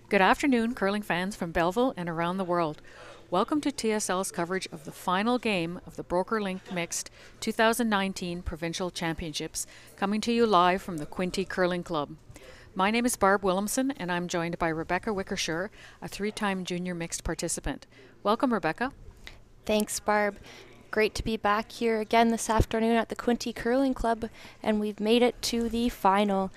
Good afternoon, curling fans from Belleville and around the world. Welcome to TSL's coverage of the final game of the BrokerLink Mixed 2019 Provincial Championships, coming to you live from the Quinte Curling Club. My name is Barb Williamson, and I'm joined by Rebecca Wickersher, a three-time junior mixed participant. Welcome, Rebecca. Thanks, Barb. Great to be back here again this afternoon at the Quinte Curling Club, and we've made it to the final.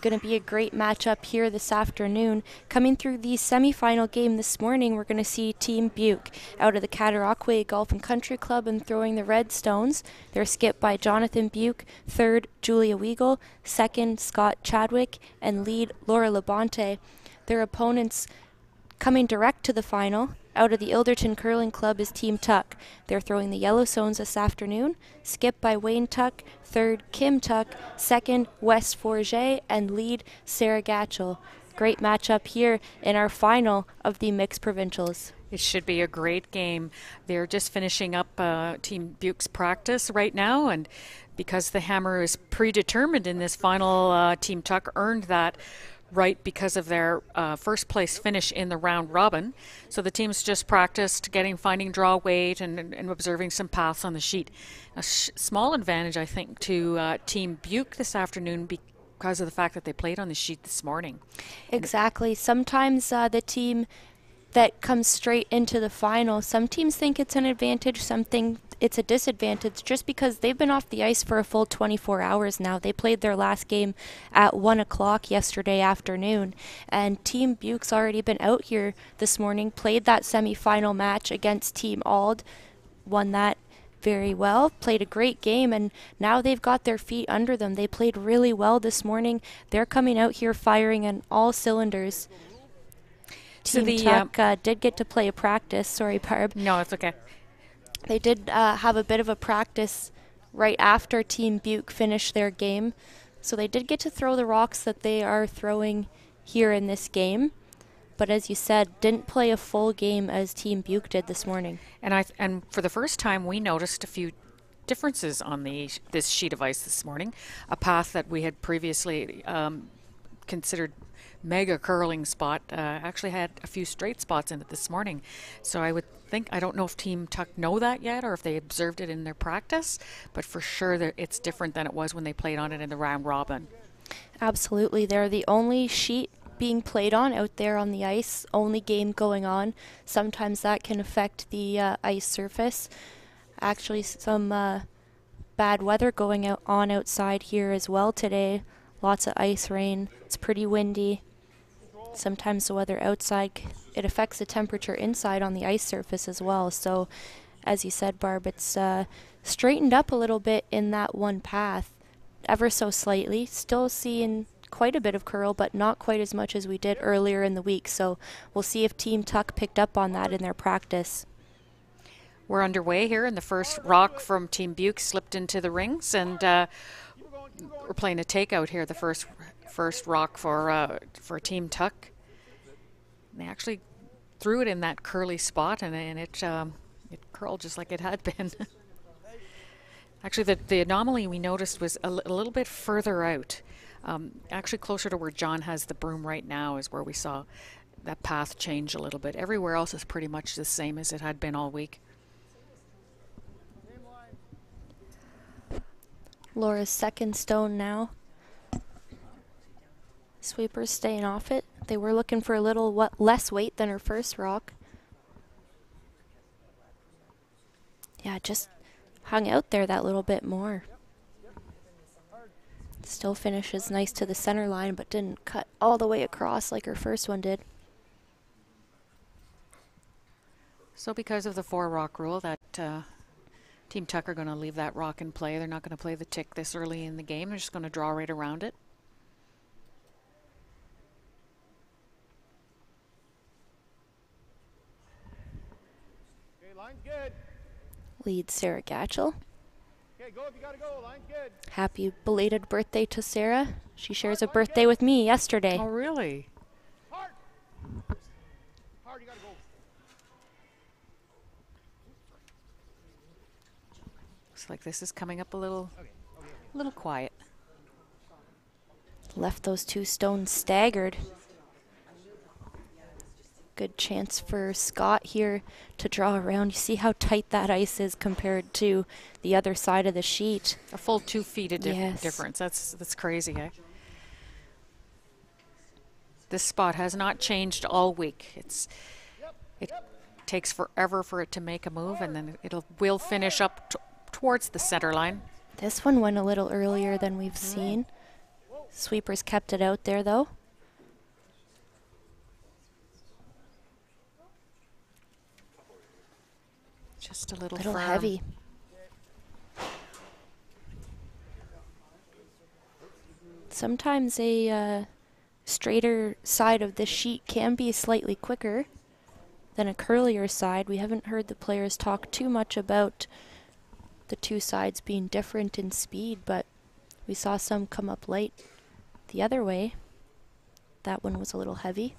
Going to be a great matchup here this afternoon. Coming through the semifinal game this morning, we're going to see Team BEUK out of the Cataraqui Golf and Country Club and throwing the Red Stones. They're skipped by Jonathan BEUK, third Julia Weigel, second Scott Chadwick, and lead Laura Labonte. Their opponents coming direct to the final out of the Ilderton Curling Club is Team Tuck. They're throwing the Yellow Stones this afternoon, skipped by Wayne Tuck, third Kim Tuck, second Wes Forget, and lead Sarah Gatchell. Great matchup here in our final of the mixed provincials. It should be a great game. They're just finishing up Team BEUK's practice right now, and because the hammer is predetermined in this final, Team Tuck earned that right because of their first place finish in the round robin. So the teams just practiced finding draw weight and observing some paths on the sheet. A small advantage, I think, to Team BEUK this afternoon because of the fact that they played on the sheet this morning. Exactly. Sometimes the team that comes straight into the final, some teams think it's an advantage, some think it's a disadvantage just because they've been off the ice for a full 24 hours now. They played their last game at 1 o'clock yesterday afternoon, and Team BEUK's already been out here this morning, played that semifinal match against Team Ald, won that very well, played a great game, and now they've got their feet under them. They played really well this morning. They're coming out here firing on all cylinders. Team Tuck did get to play a practice. Sorry, Barb. No, it's okay. They did have a bit of a practice right after Team BEUK finished their game. So they did get to throw the rocks that they are throwing here in this game. But as you said, didn't play a full game as Team BEUK did this morning. And for the first time, we noticed a few differences on this sheet of ice this morning. A path that we had previously considered mega curling spot actually had a few straight spots in it this morning. So I don't know if Team Tuck know that yet or if they observed it in their practice, but for sure it's different than it was when they played on it in the round robin. Absolutely. They're the only sheet being played on out there on the ice, only game going on. Sometimes that can affect the ice surface. Actually, some bad weather going on outside here as well today. Lots of ice rain. It's pretty windy. Sometimes the weather outside, it affects the temperature inside on the ice surface as well. So, as you said, Barb, it's straightened up a little bit in that one path, ever so slightly. Still seeing quite a bit of curl, but not quite as much as we did earlier in the week. So we'll see if Team Tuck picked up on that in their practice. We're underway here, and the first rock from Team BEUK slipped into the rings, and we're playing a takeout here. The first rock for Team Tuck. They actually threw it in that curly spot, and it curled just like it had been. Actually, the anomaly we noticed was a little bit further out. Actually, closer to where John has the broom right now is where we saw that path change a little bit. Everywhere else is pretty much the same as it had been all week. Laura's second stone now. Sweeper's staying off it. They were looking for a little less weight than her first rock. Yeah, just hung out there that little bit more. Still finishes nice to the center line, but didn't cut all the way across like her first one did. So because of the 4-rock rule, that Team Tuck are going to leave that rock in play. They're not going to play the tick this early in the game. They're just going to draw right around it. Okay, line's good. Leads Sarah Gatchell. Okay, go if you gotta go. Line's good. Happy belated birthday to Sarah. She shares a birthday with me yesterday. Oh, really? Hard. Hard, you gotta go. Looks like this is coming up a little quiet. Left those two stones staggered. Good chance for Scott here to draw around. You see how tight that ice is compared to the other side of the sheet. A full 2 feet of Yes. difference. That's crazy, eh? This spot has not changed all week. It takes forever for it to make a move, and then will finish up towards the center line. This one went a little earlier than we've seen. Sweepers kept it out there, though. Just a little Little firm. heavy. Sometimes a straighter side of the sheet can be slightly quicker than a curlier side. We haven't heard the players talk too much about the two sides being different in speed, but we saw some come up late the other way. That one was a little heavy.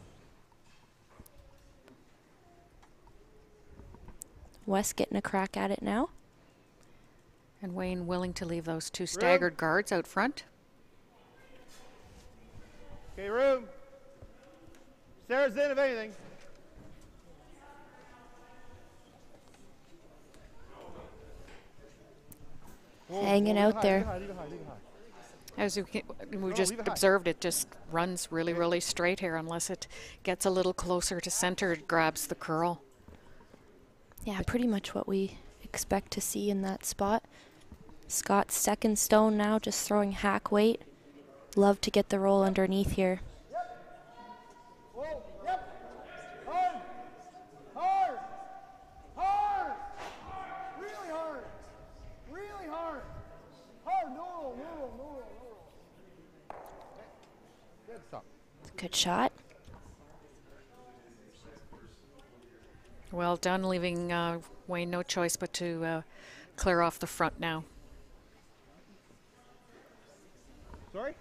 Wes getting a crack at it now. And Wayne willing to leave those 2 staggered guards out front. Okay, room. Sarah's in, if anything. Hanging out there. Leave it high, leave it high. As we No, just leave it high. observed, it just runs really, really straight here unless it gets a little closer to center, it grabs the curl. Yeah, pretty much what we expect to see in that spot. Scott's second stone now, just throwing hack weight. Love to get the roll underneath here. Whoa, yep. Hard. Hard. Hard. Really hard. Really hard. Hard. No roll, no roll, no roll, no roll. Okay. Good, stop. Good shot. Well done, leaving Wayne no choice but to clear off the front now. Sorry?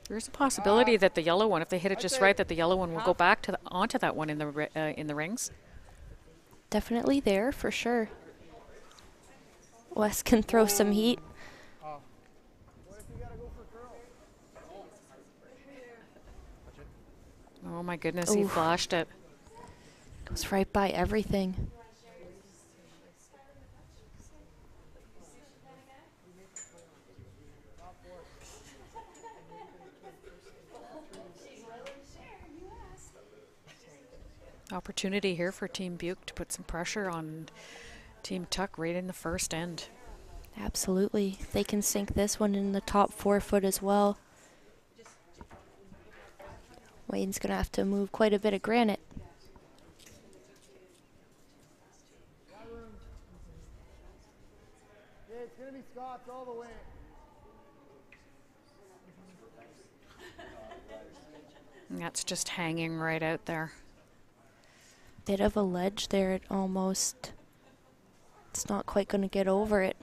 There's a possibility that the yellow one, if they hit it just right, that the yellow one will go back to onto that one in the rings. Definitely there for sure. Wes can throw some heat. What if you gotta go for curl? Touch it. Oh my goodness, he Oof. flashed it. Goes right by everything. Opportunity here for Team BEUK to put some pressure on Team Tuck right in the first end. Absolutely. They can sink this one in the top 4 foot as well. Wayne's going to have to move quite a bit of granite. Yeah, it's gonna be Scott's all the way. And that's just hanging right out there. Bit of a ledge there. It's not quite going to get over it.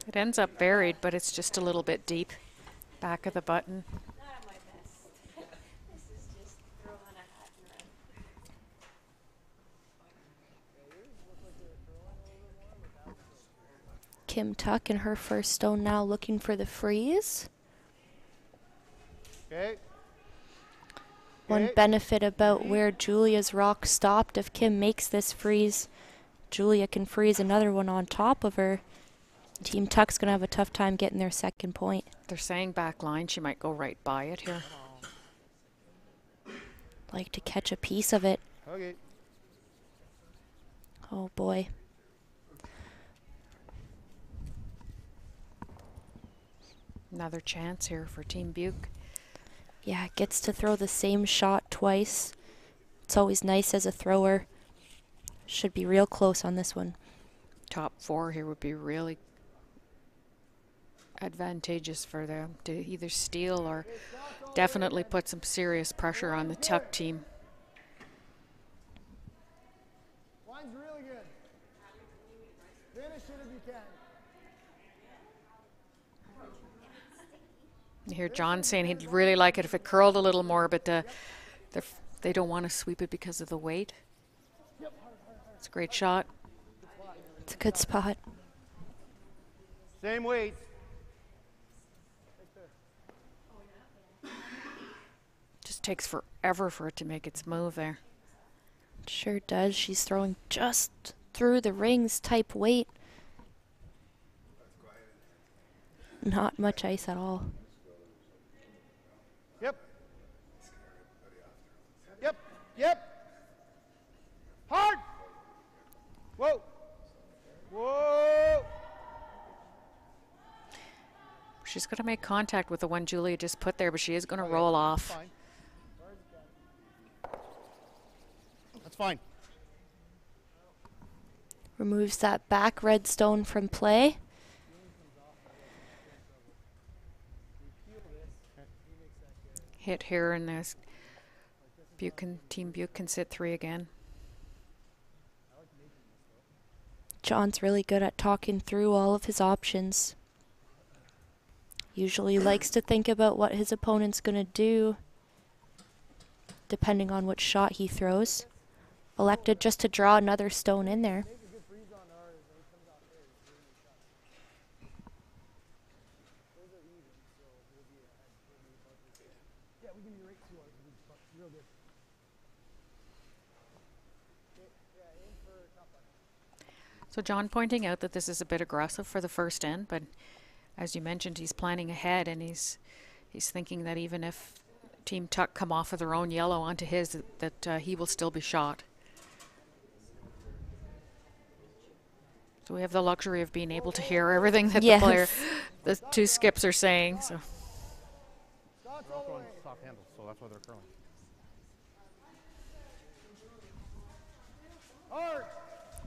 It ends up buried, but it's just a little bit deep. Back of the button. Kim Tuck in her first stone now looking for the freeze. Okay. One Okay. benefit about where Julia's rock stopped, if Kim makes this freeze, Julia can freeze another one on top of her. Team Tuck's going to have a tough time getting their second point. They're saying back line, she might go right by it here. Like to catch a piece of it. Okay. Oh boy. Another chance here for Team BEUK. Yeah, gets to throw the same shot twice. It's always nice as a thrower. Should be real close on this one. Top 4 here would be really advantageous for them to either steal or definitely put some serious pressure on the Tuck team. Line's really good. Finish it if you can. You hear John saying he'd really like it if it curled a little more, but they don't want to sweep it because of the weight. It's a great shot. It's a good spot. Same weight. takes forever for it to make its move there. Sure does. She's throwing just through the rings type weight. Not much ice at all. Yep. Yep. Yep. Hard. Whoa. Whoa. She's going to make contact with the one Julia just put there, but she is going to roll off. Fine. That's fine. Removes that back red stone from play. Hit here, and this Team BEUK can sit 3 again. John's really good at talking through all of his options. Usually likes to think about what his opponent's going to do, depending on which shot he throws. Elected just to draw another stone in there. So John pointing out that this is a bit aggressive for the first end, but as you mentioned, he's planning ahead, and he's thinking that even if Team Tuck come off of their own yellow onto his, that he will still be shot. So we have the luxury of being able to hear everything that the two skips are saying. So. They're all throwing soft handles, so that's why they're curling. Hard.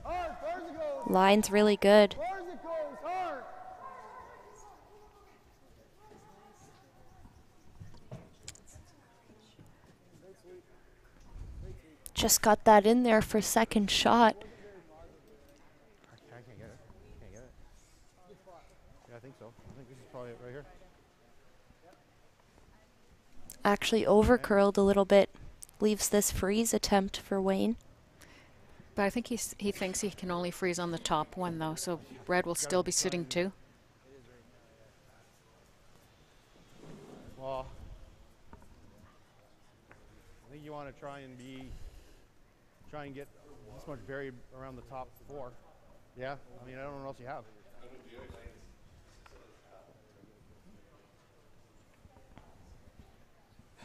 Hard. Far as it goes. Line's really good. Far as it goes. Hard. Just got that in there for second shot. I can't get it. Can't get it. Yeah, I think so. I think this is probably it right here. Actually over curled a little bit. Leaves this freeze attempt for Wayne. But I think he thinks he can only freeze on the top one, though, so red will still be sitting 2. Well, I think you want to try and get this much buried around the top 4. Yeah, I mean, I don't know what else you have.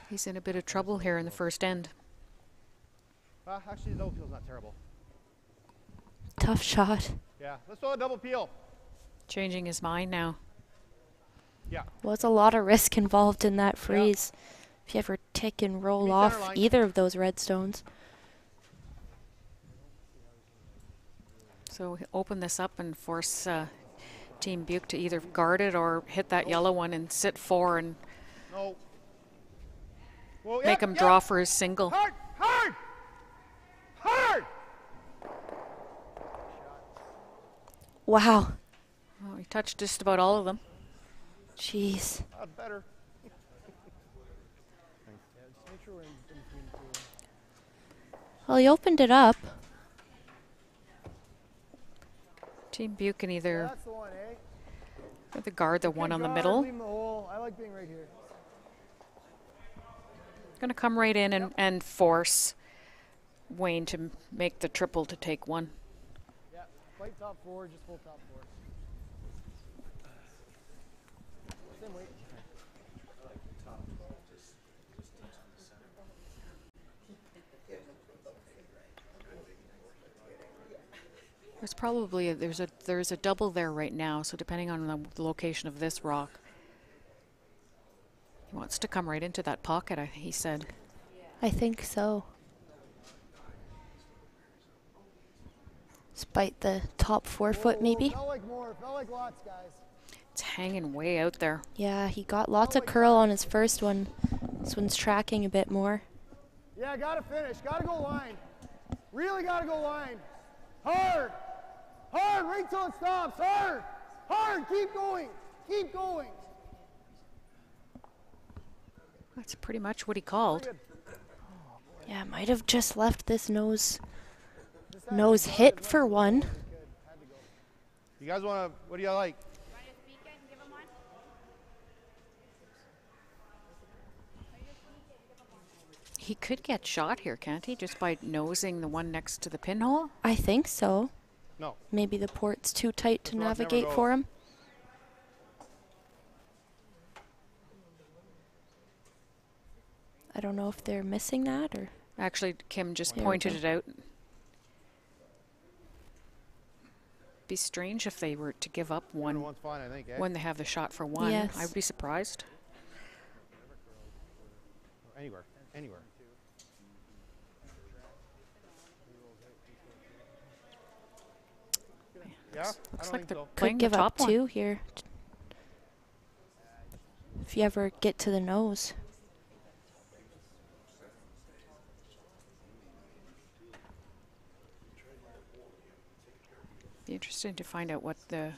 He's in a bit of trouble here in the first end. Actually, the double peel's not terrible. Tough shot. Yeah, let's throw a double peel. Changing his mind now. Yeah. Was a lot of risk involved in that freeze. If you ever tick and roll Be off center line. either of those red stones. So open this up and force Team BEUK to either guard it or hit that yellow one and sit 4 and No. Well, make him draw for his single. Hard! Hard! Hard! Wow. Well, he touched just about all of them. Jeez. Better. Well, he opened it up. Team BEUK can either That's the one, eh? guard the one on the middle. Leave him the hole. I like being right here. Going to come right in and force Wayne to make the triple to take 1. Yeah, fight top 4, just full top 4. Same weight. There's probably there's a double there right now, so depending on the location of this rock, he wants to come right into that pocket, he said. I think so. Despite the top 4 foot maybe. Felt like more. Felt like lots, guys. It's hanging way out there. Yeah, he got lots of curl on his first one. This one's tracking a bit more. Yeah, gotta finish. Gotta go line. Really gotta go line. Hard. Hard. Right till it stops. Hard. Hard. Keep going. Keep going. That's pretty much what he called. Yeah, might have just left this nose hit for 1. You guys wanna, what do you like? He could get shot here, can't he? Just by nosing the one next to the pinhole? I think so. No. Maybe the port's too tight to This rock never navigate goes. for him. I don't know if they're missing that or... Actually, Kim just There we pointed go. it out. Be strange if they were to give up one One's fine, I think, eh? when they have the shot for one. Yes. I would be surprised. Anywhere. Anywhere. Yeah? I Looks don't like think they're so. playing Could the give up top one. 2 here. If you ever get to the nose. Be interesting to find out what the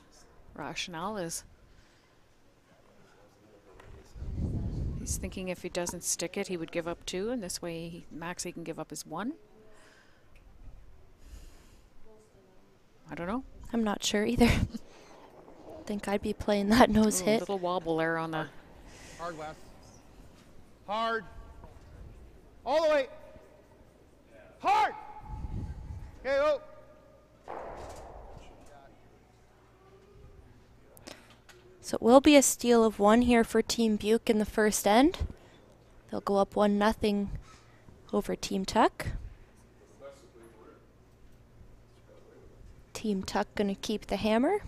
rationale is. He's thinking if he doesn't stick it, he would give up 2, and this way max he can give up his 1. I don't know. I'm not sure either. Think I'd be playing that nose Ooh, hit. little wobble there on the. Hard, Wes. Hard. All the way. Hard. Okay, go. So it will be a steal of 1 here for Team BEUK in the first end. They'll go up 1-0 over Team Tuck. Team Tuck gonna keep the hammer.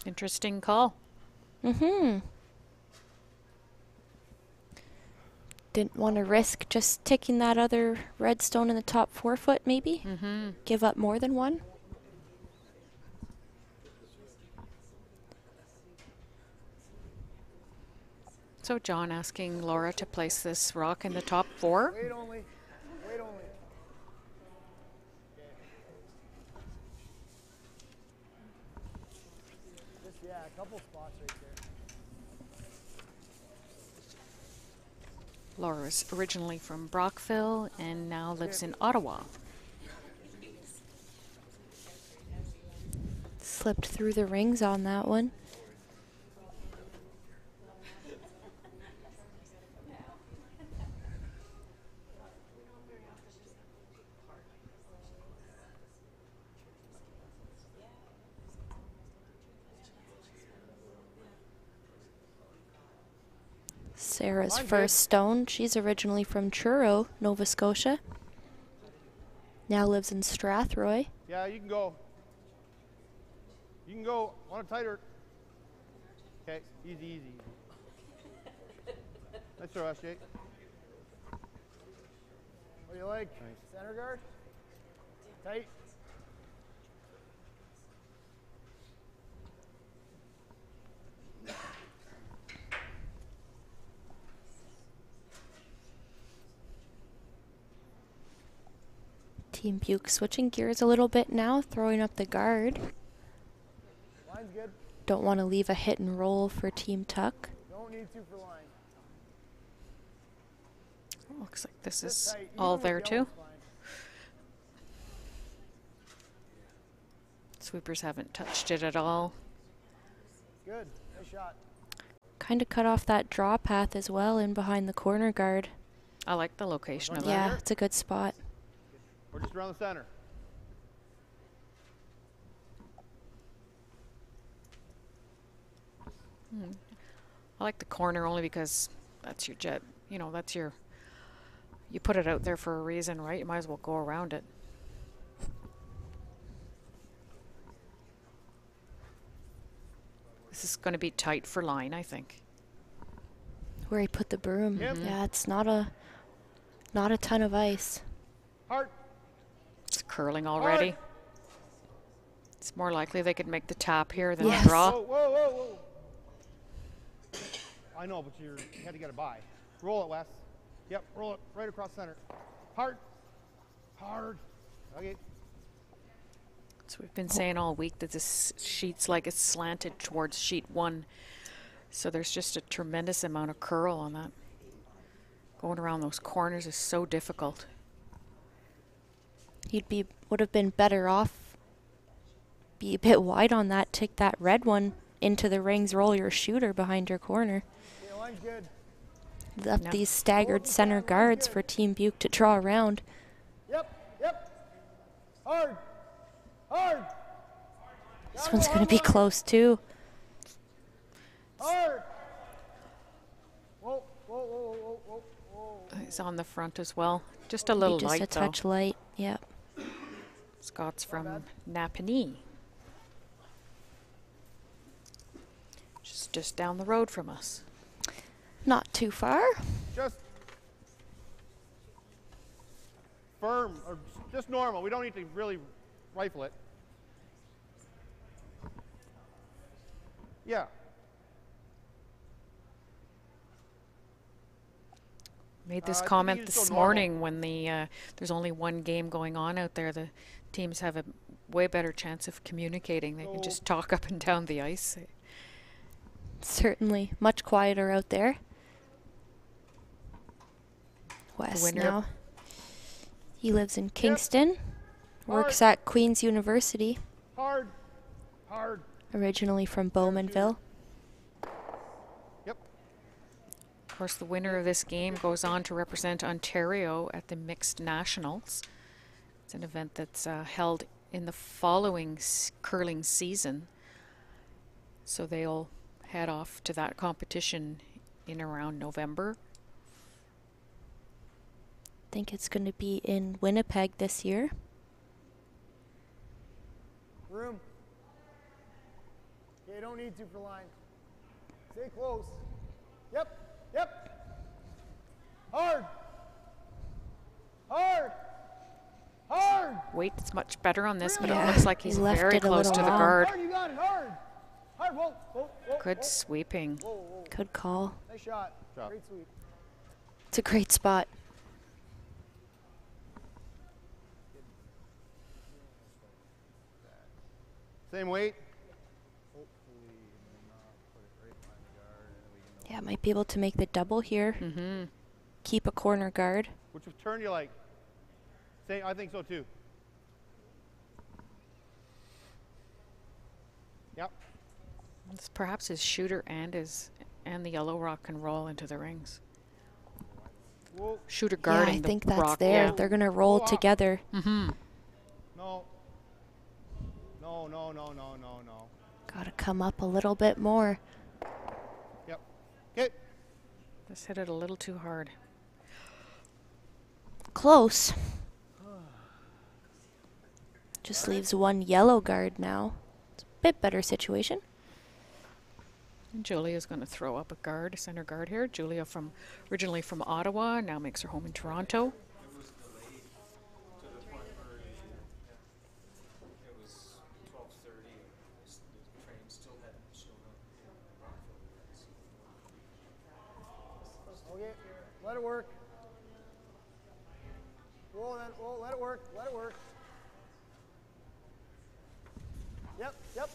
Interesting call. Didn't want to risk just taking that other red stone in the top 4 foot, maybe. Give up more than 1. So John asking Laura to place this rock in the top 4. Wait only. Wait only. Just, yeah, a couple spots right there. Laura is originally from Brockville and now lives in Ottawa. Slipped through the rings on that one. Sarah's Mine's first good. stone. She's originally from Truro, Nova Scotia. Now lives in Strathroy. Yeah, you can go. You can go. Want it tighter. Okay, easy, easy. Nice throw, S.J. What do you like? Center guard? Tight. Team BEUK switching gears a little bit now, throwing up the guard. Line's good. Don't want to leave a hit and roll for Team Tuck. Don't need to for line. Looks like this Just is tight. Even all with there yellow's too. fine. Sweepers haven't touched it at all. Good. Nice shot. Kind of cut off that draw path as well in behind the corner guard. I like the location of that. Yeah, it's a good spot. We're just around the center. I like the corner only because that's your jet. You know, that's your. You put it out there for a reason, right? You might as well go around it. This is going to be tight for line, I think. Where he put the broom. Yep. Yeah, it's not a ton of ice. Hard. It's curling already. It's more likely they could make the tap here than Yes. the draw. Whoa, whoa, whoa, whoa. I know, but you had to get it by. Roll it, Wes. Yep, roll it right across center. Hard. Hard. Okay. So we've been saying all week that this sheet's like it's slanted towards sheet 1. So there's just a tremendous amount of curl on that. Going around those corners is so difficult. Would have been better off. Be a bit wide on that. Take that red one into the rings. Roll your shooter behind your corner. Yeah, line's good. Left No. these staggered center guards for Team BEUK to draw around. Yep, yep. Hard, hard. This one's going to be close too. Hard. Whoa, whoa, whoa, whoa, whoa, whoa. He's on the front as well. Just a Maybe little just light, a touch light. Yep. though. Scott's from Napanee. Just down the road from us. Not too far. Just firm, or just normal. We don't need to really rifle it. Yeah. Made this I think comment he's this so normal. morning when there's only one game going on out there. The teams have a way better chance of communicating. They can just talk up and down the ice. Certainly much quieter out there. Wes winner- now. He lives in Kingston, works at Queen's University, Hard, hard. originally from Bowmanville. Yep. Of course, the winner of this game goes on to represent Ontario at the Mixed Nationals. It's an event that's held in the following curling season. So they'll head off to that competition in around November. I think it's going to be in Winnipeg this year. Room. Okay, don't need to for line. Stay close. Yep, yep. Hard. Hard. Hard. Weight's much better on this, but Yeah, it looks like he he's left very it a close little to the long. guard. Hard, you got it. Hard. Hard. Whoa, whoa, whoa. Good whoa. sweeping. Whoa, whoa. Good call. Nice shot. Shot. Great sweep. It's a great spot. Same weight. Yeah, might be able to make the double here. Mm-hmm. Keep a corner guard. Which turn you like? Say, I think so too. Yep. It's perhaps his shooter and the yellow rock can roll into the rings. Whoa. Shooter Yeah, guarding I the think that's rock. there. Yeah. They're going to roll Go up. together. Mm-hmm. No. No, no, no, no, no, no. Got to come up a little bit more. Yep. Okay. Just hit it a little too hard. Close. Just leaves one yellow guard now. It's a bit better situation. And Julia's going to throw up a guard, a center guard here. Julia originally from Ottawa, now makes her home in Toronto. Okay, let it work. Whoa, let it work. Let it work. Yep, yep,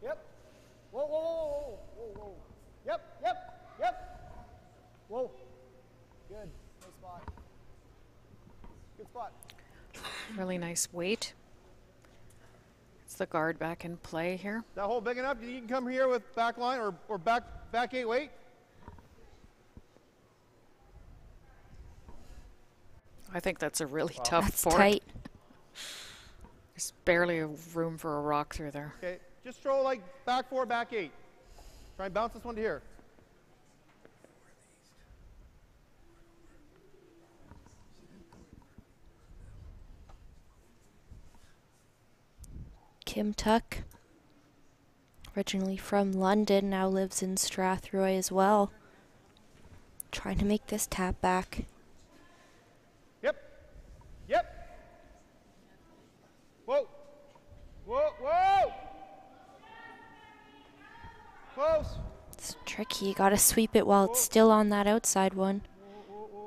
yep. Whoa, whoa, whoa, whoa, whoa. Yep, yep, yep. Whoa. Good. Nice spot. Good spot. Really nice weight. It's the guard back in play here. That hole big enough? You can come here with back line or back eight weight. I think that's a really tough That's fort. tight. There's barely a room for a rock through there. Okay. Just throw like back four, back eight. Try and bounce this one to here. Kim Tuck, originally from London, now lives in Strathroy as well. Trying to make this tap back. Yep. Yep. Whoa. Whoa, whoa. Close. It's tricky. You gotta sweep it while it's still on that outside one.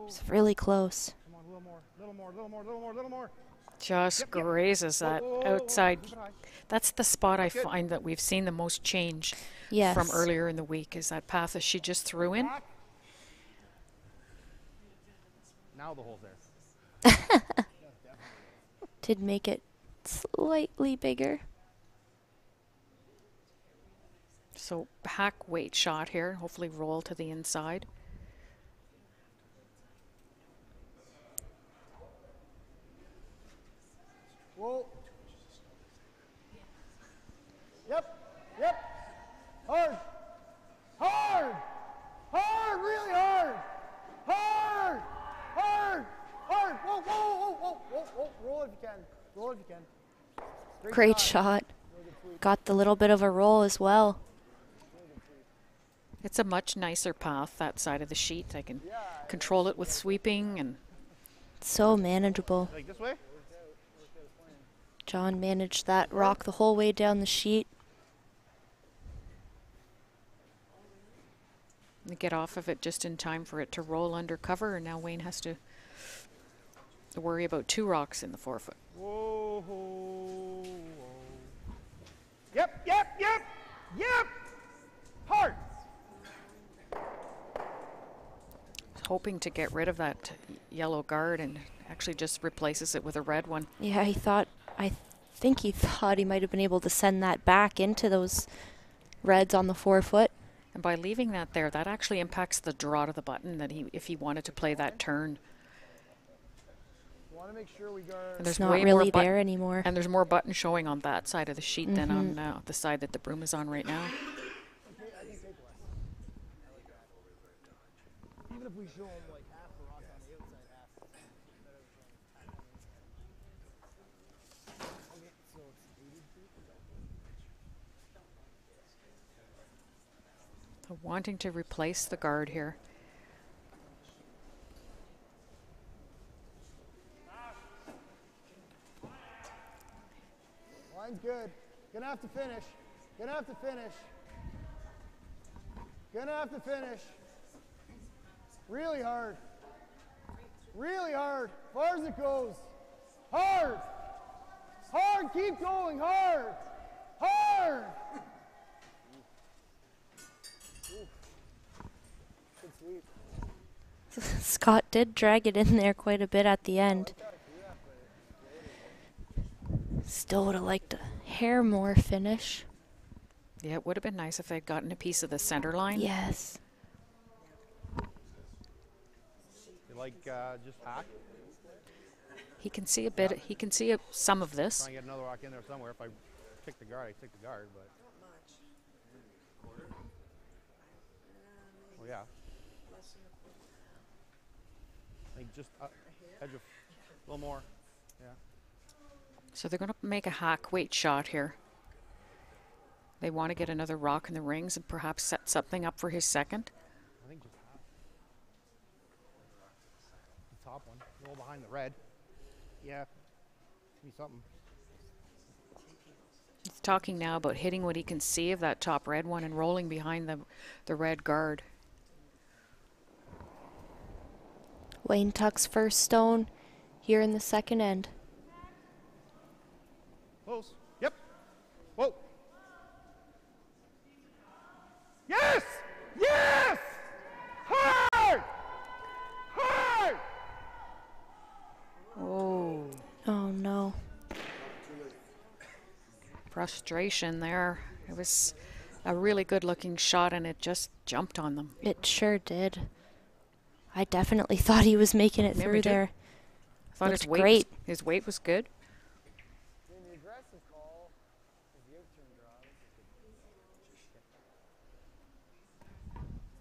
It's really close. Come on, a little more, little more, little more, little more, little more. Just Yep, yep. grazes that Whoa, whoa, whoa, whoa. outside. Keep it high. That's the spot I Good. find that we've seen the most change Yes. from earlier in the week is that path that she just threw in. Back. Now the hole's there. Did make it slightly bigger. So hack weight shot here, hopefully roll to the inside. Whoa. Yep. Yep. Hard. Hard. Hard. Really hard. Hard. Hard. Hard. Whoa, whoa, whoa, whoa, whoa, whoa. Roll if you can. Roll if you can. Great shot. Got the little bit of a roll as well. It's a much nicer path, that side of the sheet. I can control it with sweeping, and So manageable. Like this way? John managed that rock the whole way down the sheet. get off of it just in time for it to roll under cover, and now Wayne has to worry about 2 rocks in the 4-foot. Whoa, whoa, whoa. Yep, yep, yep, yep. Hard. Hoping to get rid of that yellow guard and actually just replaces it with a red one. Yeah, I think he thought he might have been able to send that back into those reds on the 4-foot. And by leaving that there, that actually impacts the draw to the button that if he wanted to play that turn. Want to make sure we guard. And there's It's not way really more there anymore. And there's more button showing on that side of the sheet than on the side that the broom is on right now. Even if we show them like half the rock on the outside, half. Okay, so it's 80 feet. So wanting to replace the guard here. Line's good. Gonna have to finish. Gonna have to finish. Gonna have to finish. Really hard. Really hard. Far as it goes. Hard. Hard. Keep going. Hard. Hard. Good sweep. Scott did drag it in there quite a bit at the end. Still would have liked a hair more finish. Yeah, it would have been nice if they'd gotten a piece of the center line. Yes. You like just hack? He can see a bit. He can see some of this. Try and get another rock in there somewhere. If I pick the guard, I take the guard, but. Well, yeah. I think just edge of a little more. Yeah. So they're going to make a hack weight shot here. They want to get another rock in the rings and perhaps set something up for his second. I think just half. The top one. Roll behind the red. Yeah. Give me something. He's talking now about hitting what he can see of that top red one and rolling behind the red guard. Wayne Tuck's first stone here in the second end. Close. Yep. Whoa. Yes! Yes! Hard! Hard! Oh, Oh no. frustration there. It was a really good looking shot and it just jumped on them. It sure did. I definitely thought he was making it Yeah, me through too. there. I thought Looked his weight great. his weight was good. Then the aggressive call is the out-turn draw.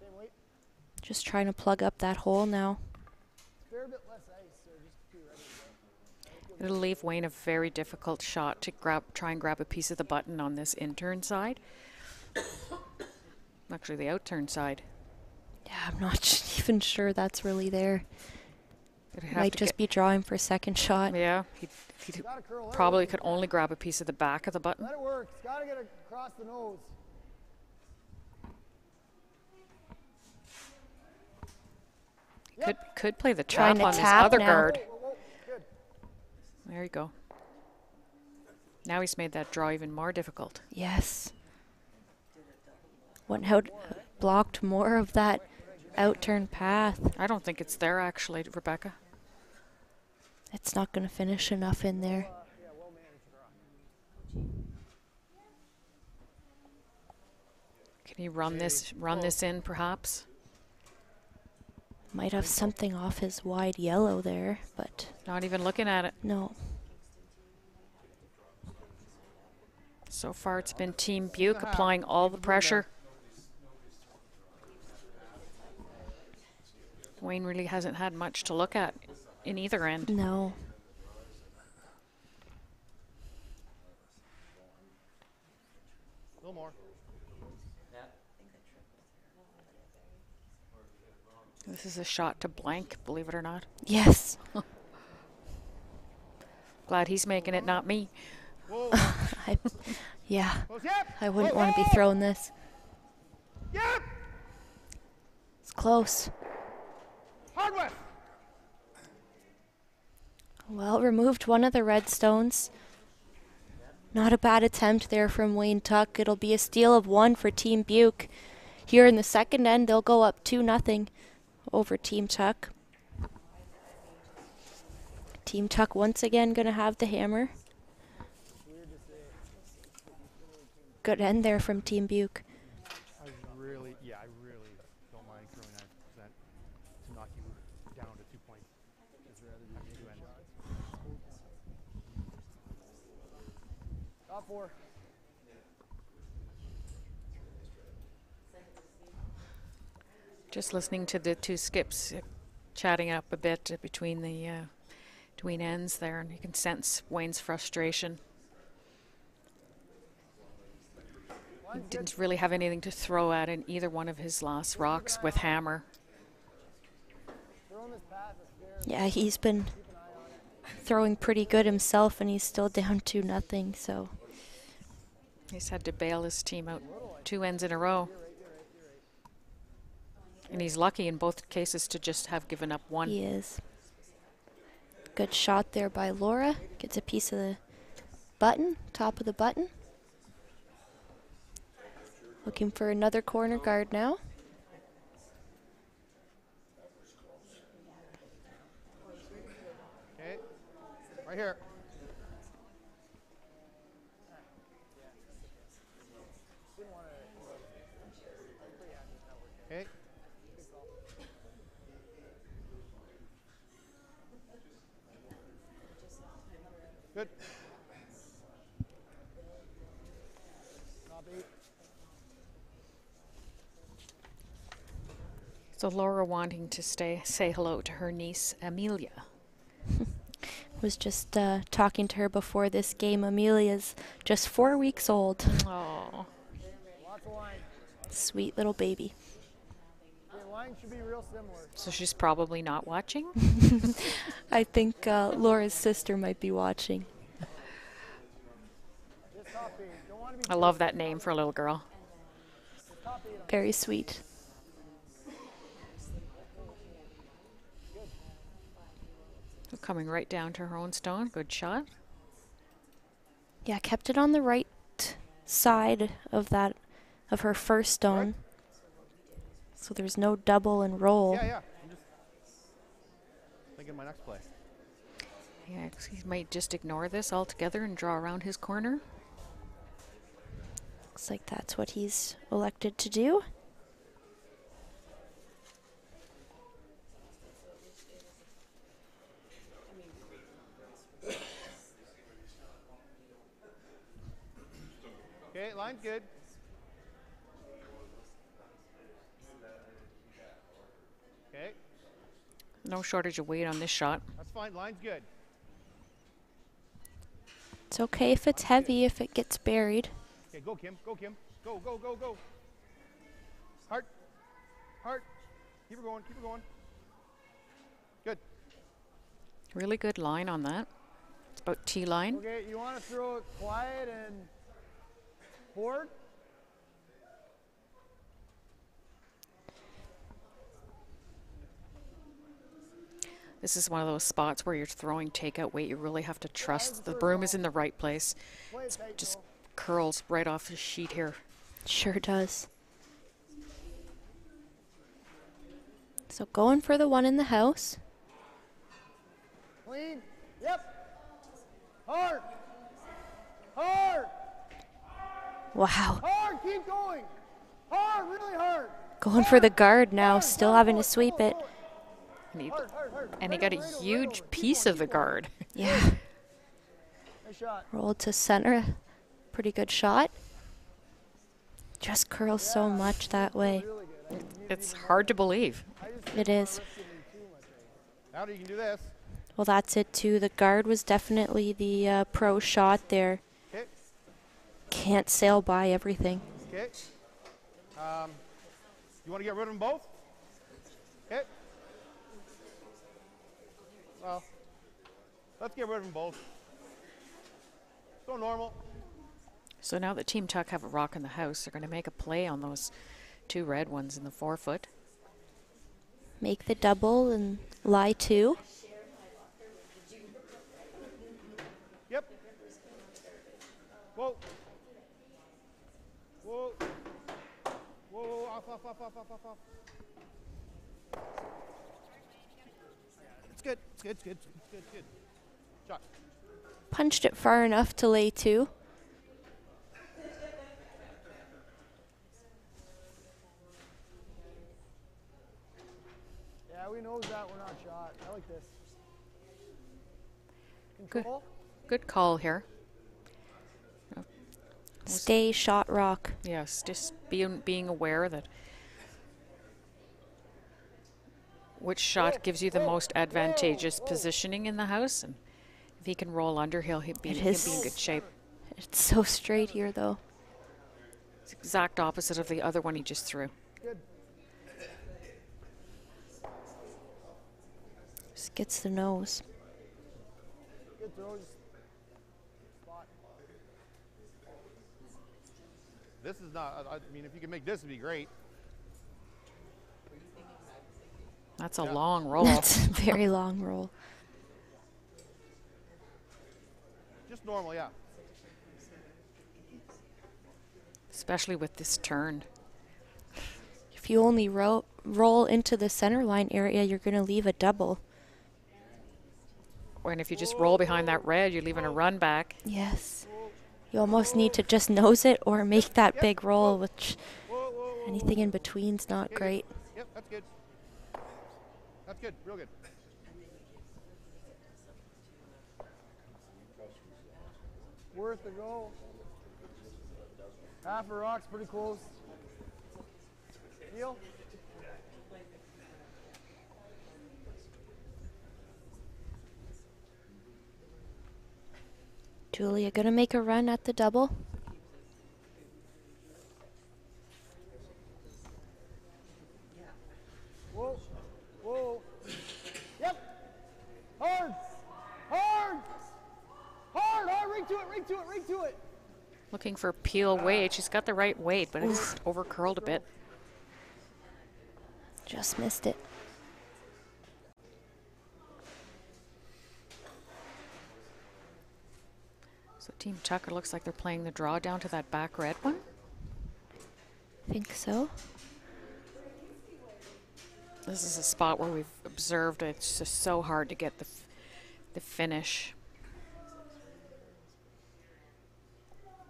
Same weight. Just trying to plug up that hole now. Fair bit less ice, so just be ready to go. It'll leave Wayne a very difficult shot to try and grab a piece of the button on this in-turn side. Actually, the out-turn side. Yeah, I'm not even sure that's really there. It'd have Might to just be drawing for a second shot. Yeah, he Gotta curl her. probably could only grab a piece of the back of the button. Let it work. It's gotta get across the nose. Could play the Trying trap to on his tap other now. guard. Whoa, whoa, whoa. Good. There you go. Now he's made that draw even more difficult. Yes. Went out, blocked more of that out-turn path. I don't think it's there actually, Rebecca. It's not going to finish enough in there. Can he run this in perhaps? Might have something off his wide yellow there, but Not even looking at it. no. So far it's been Team BEUK applying all the pressure. Wayne really hasn't had much to look at in either end. No. A little more. This is a shot to blank, believe it or not. Yes. Glad he's making it, not me. Whoa. Yeah. Close, yep. I wouldn't Whoa, want to be whoa. throwing this. Yep. It's close. Hard west. Well, removed one of the red stones. Not a bad attempt there from Wayne Tuck. It'll be a steal of 1 for Team BEUK. Here in the second end, they'll go up 2-0 over Team Tuck. Team Tuck once again going to have the hammer. Good end there from Team BEUK. I really don't mind throwing 9% to knock you down to 2 points. Two ends. Top 4. Just listening to the two skips chatting up a bit between the between ends there, and you can sense Wayne's frustration. He didn't really have anything to throw at in either one of his last rocks with hammer. Yeah, he's been throwing pretty good himself, and he's still down 2-0, so. He's had to bail his team out 2 ends in a row. And he's lucky in both cases to just have given up 1. He is. Good shot there by Laura. Gets a piece of the button, top of the button. Looking for another corner guard now. Okay. Right here. Okay. Good. Top 8. So Laura wanting to say hello to her niece Amelia. Was just talking to her before this game. Amelia's just 4 weeks old. Oh, Lots of line. Sweet little baby. Okay, line should be real similar. so she's probably not watching. I think Laura's sister might be watching. Just top 8. Don't want to be I love that name for a little girl. top 8. Very sweet. So coming right down to her own stone. Good shot. Yeah, kept it on the right side of her first stone. So there's no double and roll. Yeah. I'm just thinking my next play. Yeah, 'cause he might just ignore this altogether and draw around his corner. Looks like that's what he's elected to do. Okay, line's good. Okay, No shortage of weight on this shot. that's fine. Line's good. It's okay if it's heavy, if it gets buried. Okay, go Kim. Go Kim. Go. Heart. Keep her going. Good. Really good line on that. It's about T-line. Okay, you want to throw it quiet and forward. This is one of those spots where you're throwing takeout weight. You really have to trust the broom is in the right place. Play it It's tight, just girl. curls right off the sheet here. Sure does. So going for the one in the house. Clean. Yep. Hard. Wow. Hard. Keep going. Hard. Really hard. Going for the guard now, still having to sweep it. Hard. And he got a huge piece of the guard. Yeah. Nice shot. Rolled to center. Pretty good shot. Just curls so much that way. Really good. I mean, It's hard to believe. It is. Howdy, you can do this. Well, that's it too. The guard was definitely the pro shot there. Okay. Can't sail by everything. Okay. You want to get rid of them both? Okay. Well, let's get rid of them both. So normal. So now that Team Tuck have a rock in the house, they're going to make a play on those 2 red ones in the 4-foot. Make the double and lie 2. Yep. Whoa. Whoa. Whoa, off. It's good. It's good. Shot. Punched it far enough to lay 2. Yeah, we knows that we're not shot. I like this. Good. Control. Good call here. Stay shot rock. Yes, just being aware that which shot gives you the most advantageous positioning in the house, and if he can roll under, he'll be in good shape. It's so straight here though. It's exact opposite of the other one he just threw. Good. Just gets the nose. Good throws. Spot. This is not, I mean, if you can make this, it'd be great. That's a long roll. That's a very long roll. Just normal, yeah. Especially with this turn. If you only roll into the center line area, you're going to leave a double. And if you just roll behind that red, you're leaving a run back. Yes. You almost need to just nose it or make that big roll, which anything in between's not great. Yep, that's good. That's good, real good. Worth a go. Half a rock's pretty close. Neil? Julia gonna make a run at the double. Whoa. Whoa. Yep. Hard. Hard. Hard. Hard. Ring to it. Ring to it. Ring to it. Looking for peel weight. She's got the right weight, but it's over curled a bit. Just missed it. So Team Tucker looks like they're playing the draw down to that back red one. Think so. This is a spot where we've observed it's just so hard to get the finish.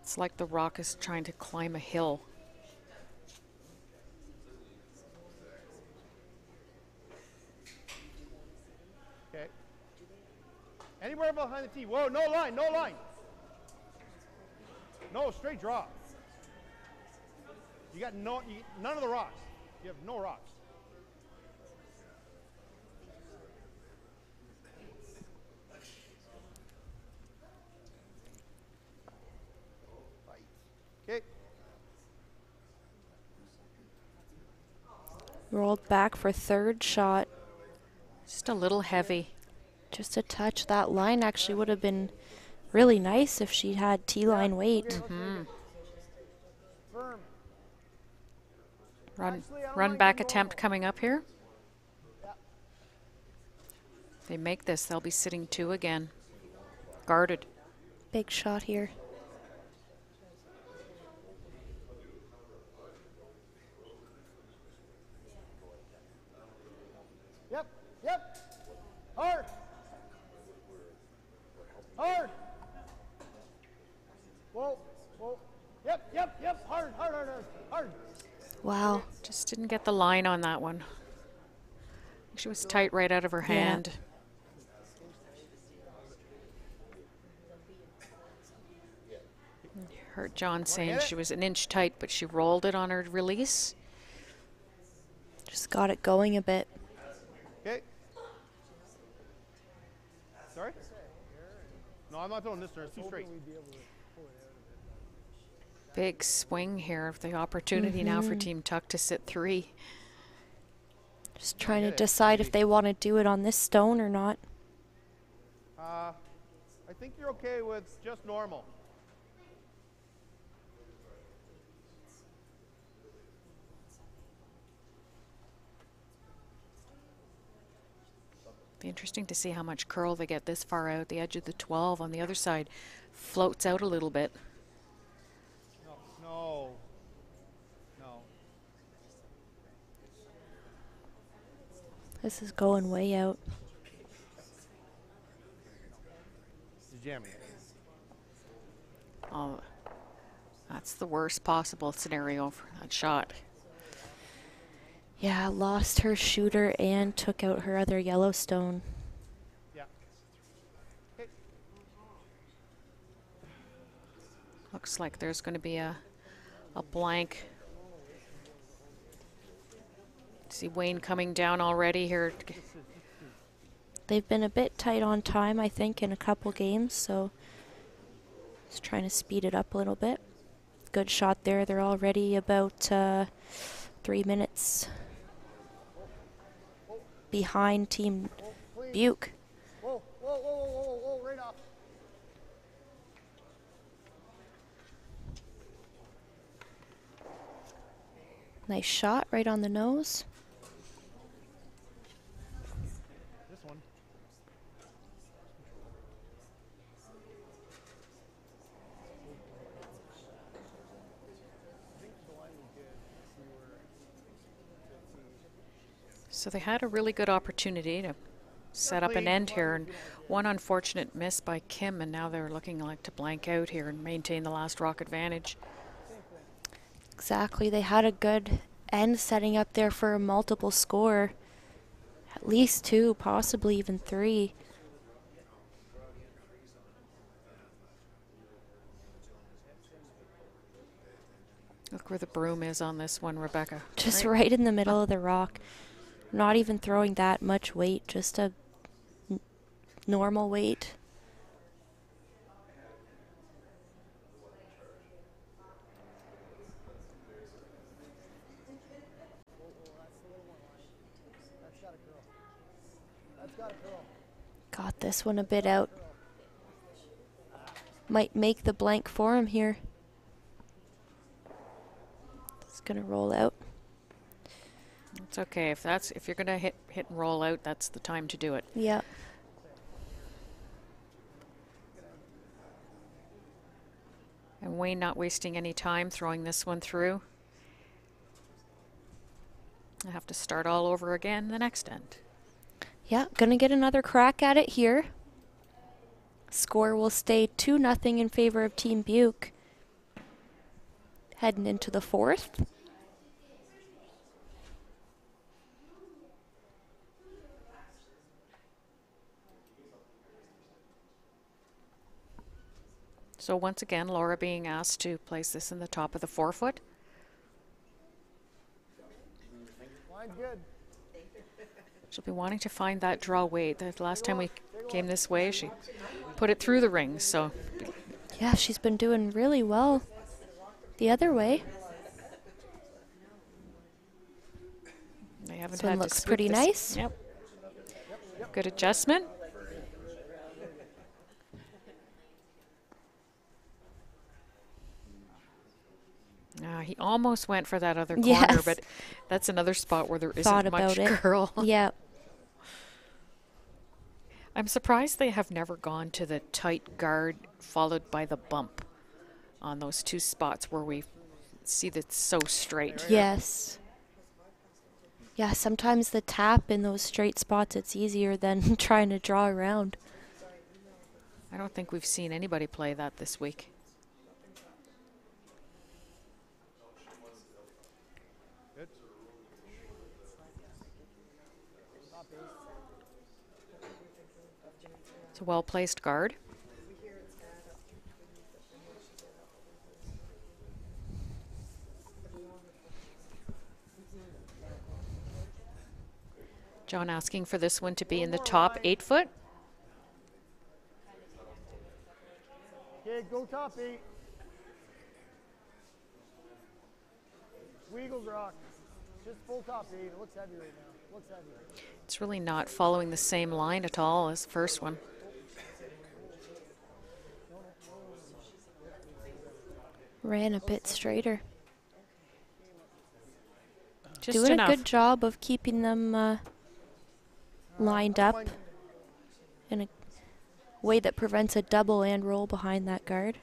It's like the rock is trying to climb a hill. Okay. Anywhere behind the tee. Whoa, no line, no line. No, straight draw. You got none of the rocks. You have no rocks. Okay. Rolled back for third shot. Just a little heavy. Just a touch. That line actually would have been really nice if she had T-line weight. Firm. Run back attempt coming up here. If they make this, they'll be sitting 2 again. Guarded. Big shot here. Yep. Yep. Hard. Hard. Whoa. Whoa. Yep. Yep. Yep. Hard. Hard. Hard. Hard. Hard. Wow. Just didn't get the line on that one. She was tight right out of her hand. Heard John saying she was an inch tight, but she rolled it on her release. Just got it going a bit. Okay. Sorry? No, I'm not throwing this turn. It's too straight. Big swing here of the opportunity now for Team Tuck to sit 3. Just trying to decide if they want to do it on this stone or not. I think you're okay with just normal. Be interesting to see how much curl they get this far out. The edge of the 12 on the other side floats out a little bit. No. No. This is going way out. He's jamming. Oh, that's the worst possible scenario for that shot. Yeah, lost her shooter and took out her other Yellowstone. Yeah. Okay. Looks like there's going to be a blank. See Wayne coming down already here. They've been a bit tight on time, I think, in a couple games, so just trying to speed it up a little bit. Good shot there. They're already about 3 minutes behind Team BEUK. Whoa, whoa, whoa, whoa, whoa, whoa, right off. Nice shot right on the nose. This one. So they had a really good opportunity to set up an end here, and one unfortunate miss by Kim, and now they're looking like to blank out here and maintain the last rock advantage. Exactly. They had a good end setting up there for a multiple score. At least 2, possibly even 3. Look where the broom is on this one, Rebecca. Just right in the middle of the rock. Not even throwing that much weight, just a normal weight. Got this one a bit out. Might make the blank for him here. It's gonna roll out. It's okay if you're gonna hit and roll out, that's the time to do it. Yeah. And Wayne not wasting any time throwing this one through. I have to start all over again the next end. Yeah, gonna get another crack at it here. Score will stay 2-0 in favor of Team BEUK. Heading into the 4th. So once again, Laura being asked to place this in the top of the 4-foot. Line's good. She'll be wanting to find that draw weight. The last time we came this way, she put it through the rings. So Yeah, she's been doing really well the other way. they haven't This one had to looks sweep pretty this. nice. Yep. Good adjustment. He almost went for that other corner, Yes. but that's another spot where there Thought isn't much about it. curl. Yeah. I'm surprised they have never gone to the tight guard followed by the bump on those 2 spots where we see that's so straight. Yes. Yeah, sometimes the tap in those straight spots, it's easier than trying to draw around. I don't think we've seen anybody play that this week. Good. It's a well-placed guard. John asking for this one to be in the more top line. 8 foot. Okay, go top 8. Weagles rock. Just full top 8. It looks heavy right now. Looks heavy. It's really not following the same line at all as the first one. Ran a bit straighter. Just Doing enough. a good job of keeping them lined up in a way that prevents a double and roll behind that guard.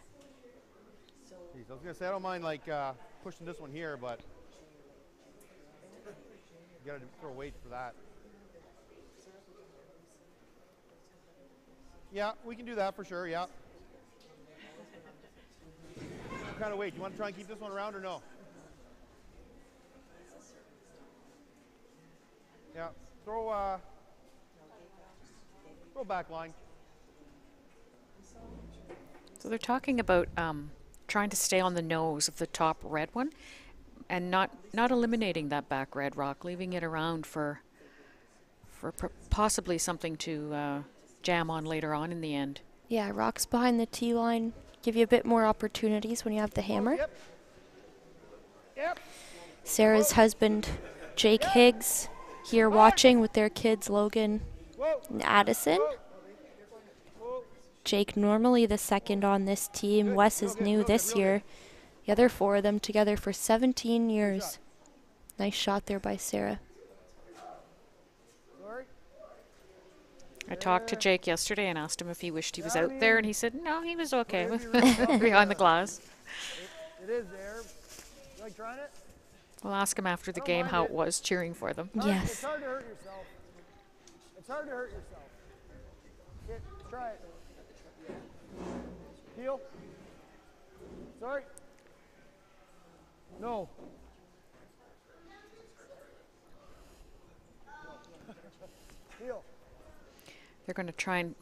Jeez, I was gonna say I don't mind like pushing this one here, but you gotta throw weight for that. Yeah, we can do that for sure. Yeah. What kind of weight? Do you want to try and keep this one around or no? Yeah. Throw back line. So they're talking about trying to stay on the nose of the top red one and not eliminating that back red rock, leaving it around for possibly something to jam on later on in the end. Yeah, rocks behind the tee line give you a bit more opportunities when you have the hammer. Yep. Yep. Sarah's husband, Jake Higgs, here watching with their kids, Logan Whoa. and Addison. Whoa. Jake normally the second on this team. Wes is new this year. The other 4 of them together for 17 years. Nice shot there by Sarah. Sorry. I talked to Jake yesterday and asked him if he wished he was out there, and he said no, he was okay with behind the glass. It is there. You like trying it? We'll ask him after the game how it was cheering for them. It's Yes. hard to hurt yourself. It's hard to hurt yourself. Okay, try it. Heel. Sorry. No. Heel. They're going to try and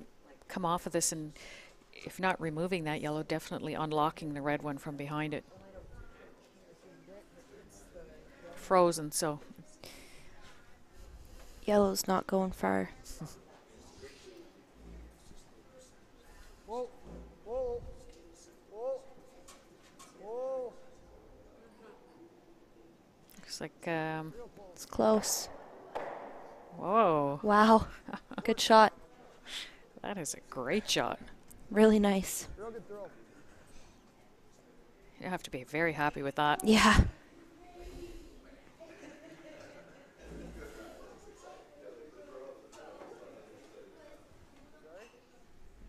come off of this, and if not removing that yellow, definitely unlocking the red one from behind it. Frozen, so Yellow's not going far. Whoa. Whoa. Whoa. Whoa. looks like It's close. whoa, Wow. Good shot. that is a great shot. Really nice. Real good throw. You have to be very happy with that. Yeah.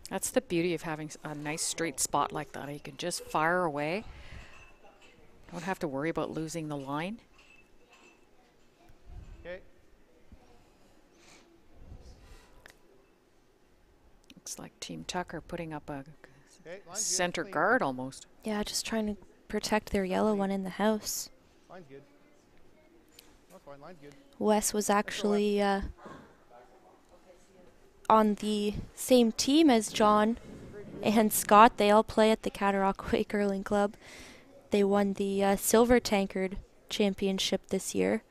That's the beauty of having a nice straight spot like that. You can just fire away. Don't have to worry about losing the line. Okay. Looks like Team Tucker putting up a Okay. Line's good. center Clean. guard almost. Yeah, just trying to protect their yellow one in the house. Line's good. That's fine. Line's good. Wes was actually on the same team as John and Scott. They all play at the Cataract Curling Club. They won the Silver Tankard Championship this year.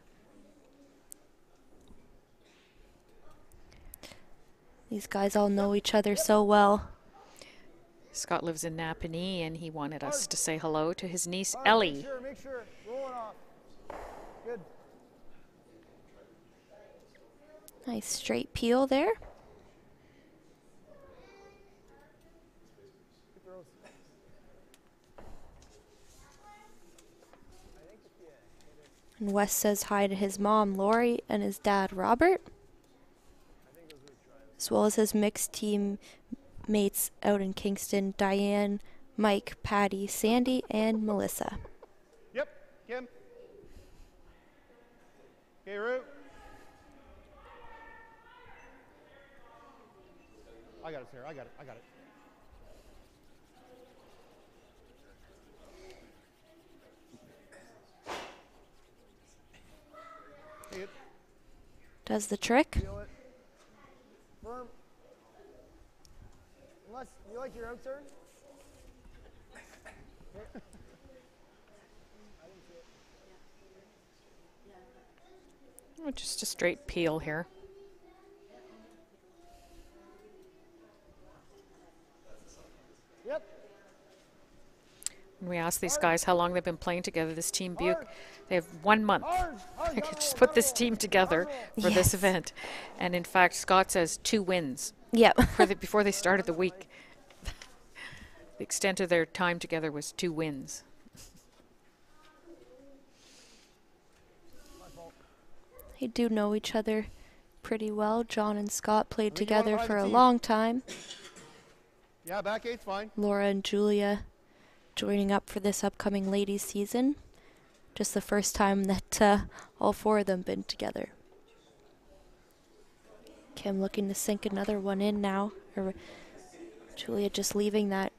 These guys all know each other so well. Scott lives in Napanee, and he wanted us to say hello to his niece, All right, Ellie. Make sure. Roll it off. Good. Nice straight peel there. Good throws. And Wes says hi to his mom, Lori, and his dad, Robert, as well as his mixed team mates out in Kingston, Diane, Mike, Patty, Sandy, and Melissa. Yep. Kim. Okay, Root. I got it, Sarah. I got it. I got it. See it. Does the trick. Feel it. Firm. Unless you like your out turn. Oh, just a straight peel here. And we asked these guys how long they've been playing together. This team BEUK, they have 1 month. Hard, They no could just roll, put no this roll. team together for this Yes. event. And in fact, Scott says 2 wins Yep. before they started the week. The extent of their time together was 2 wins. They do know each other pretty well. John and Scott played think you wanna together buy for the a team. long time. Yeah, back eight's fine. Laura and Julia joining up for this upcoming ladies season. Just the first time that all 4 of them been together. Kim looking to sink another one in now. Or Julia just leaving that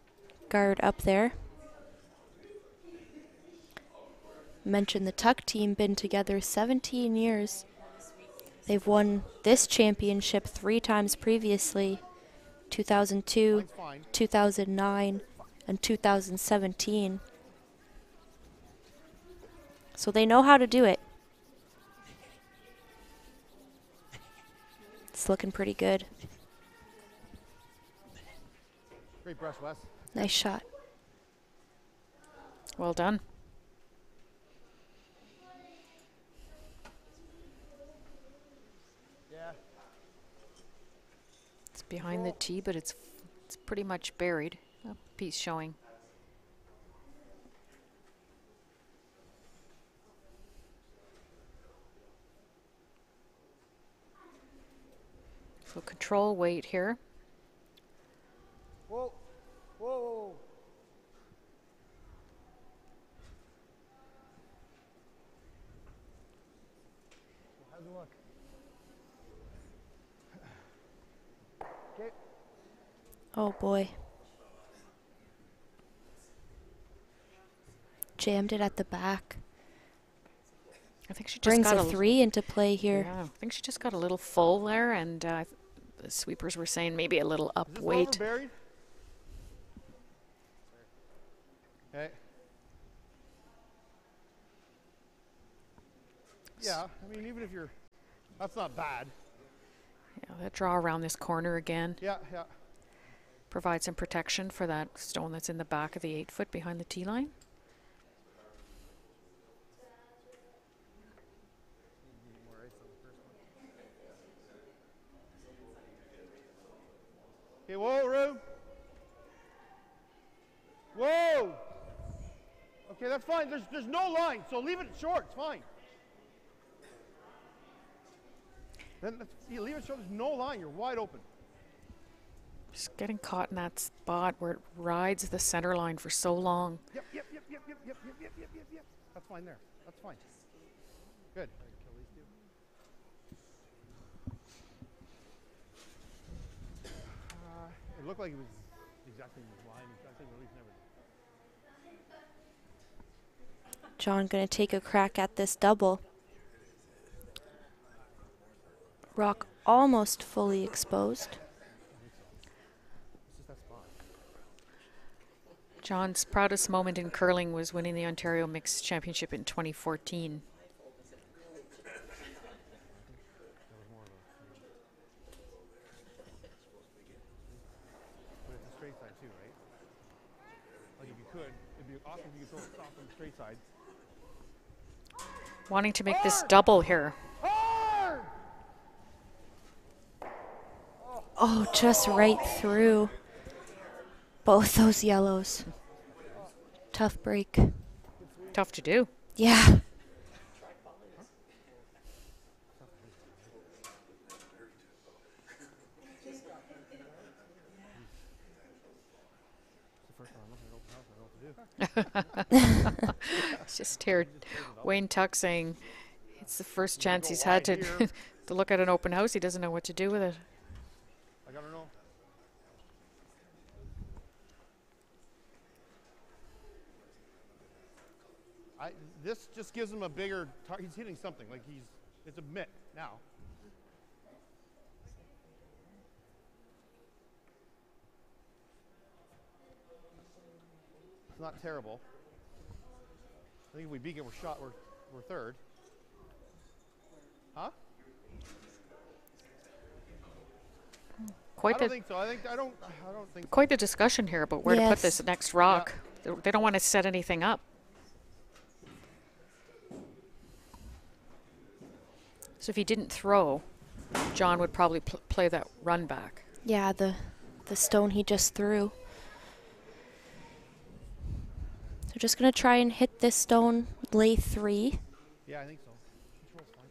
guard up there. Mentioned the Tuck team been together 17 years. They've won this championship 3 times previously. 2002, Line's fine. 2009, and 2017. So they know how to do it. It's looking pretty good. Great brush, Wes. Nice shot. Well done. Yeah. It's behind the tee, but it's pretty much buried. A piece showing. So control weight here. Whoa, whoa. How's it look? Okay. Oh boy. Jammed it at the back. I think she just Brings got a 3 into play here. Yeah, I think she just got a little full there, and the sweepers were saying maybe a little up Is this weight. over buried? Okay. Yeah, I mean, even if you're, that's not bad. Yeah, that draw around this corner again Yeah, yeah. provides some protection for that stone that's in the back of the 8 foot behind the tee line. Okay, whoa, Rue. Whoa. Okay, that's fine. There's no line, so leave it short. It's fine. Then you leave it short. There's no line. You're wide open. Just getting caught in that spot where it rides the center line for so long. Yep. That's fine there. That's fine. Good. It looked like it was exactly in line. Exactly release and everything. John gonna take a crack at this double. Rock almost fully exposed. It's just that spot. John's proudest moment in curling was winning the Ontario Mixed Championship in 2014. But it's a straight side too, right? Like if you could, it'd be awesome if you could throw it soft on the straight side. Wanting to make this double here. Hard! Oh, just right through both those yellows. Tough break. Tough to do. Yeah. It's the first time I'm looking at open house. I don't know what to do. It's just here, Wayne Tuck saying it's the first chance go he's had to wide here. to look at an open house. He doesn't know what to do with it. I gotta know. This just gives him a bigger target. He's hitting something like it's a mitt now. It's not terrible. I think if we beat it, we're third. Huh? Quite I don't the think so. I don't think. quite the discussion here about where to put Yes. this next rock. They don't want to set anything up. So if he didn't throw, John would probably play that run back. Yeah, the stone he just threw. So just going to try and hit this stone, lay 3. Yeah, I think so. Control's fine.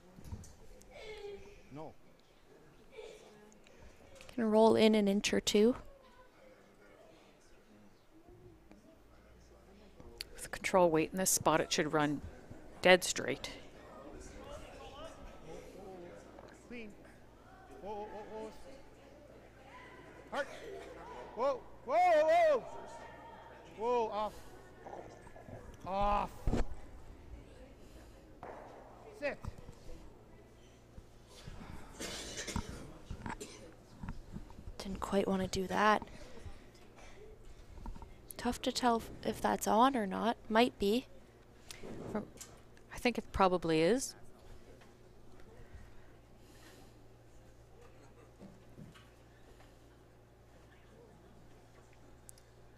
No. Going to roll in an inch or 2. With control weight in this spot, it should run dead straight. Clean. Whoa, whoa, whoa, whoa. Heart. Whoa, whoa, whoa. Whoa, off. Off. Sit. Didn't quite want to do that. Tough to tell if that's on or not. Might be. I think it probably is.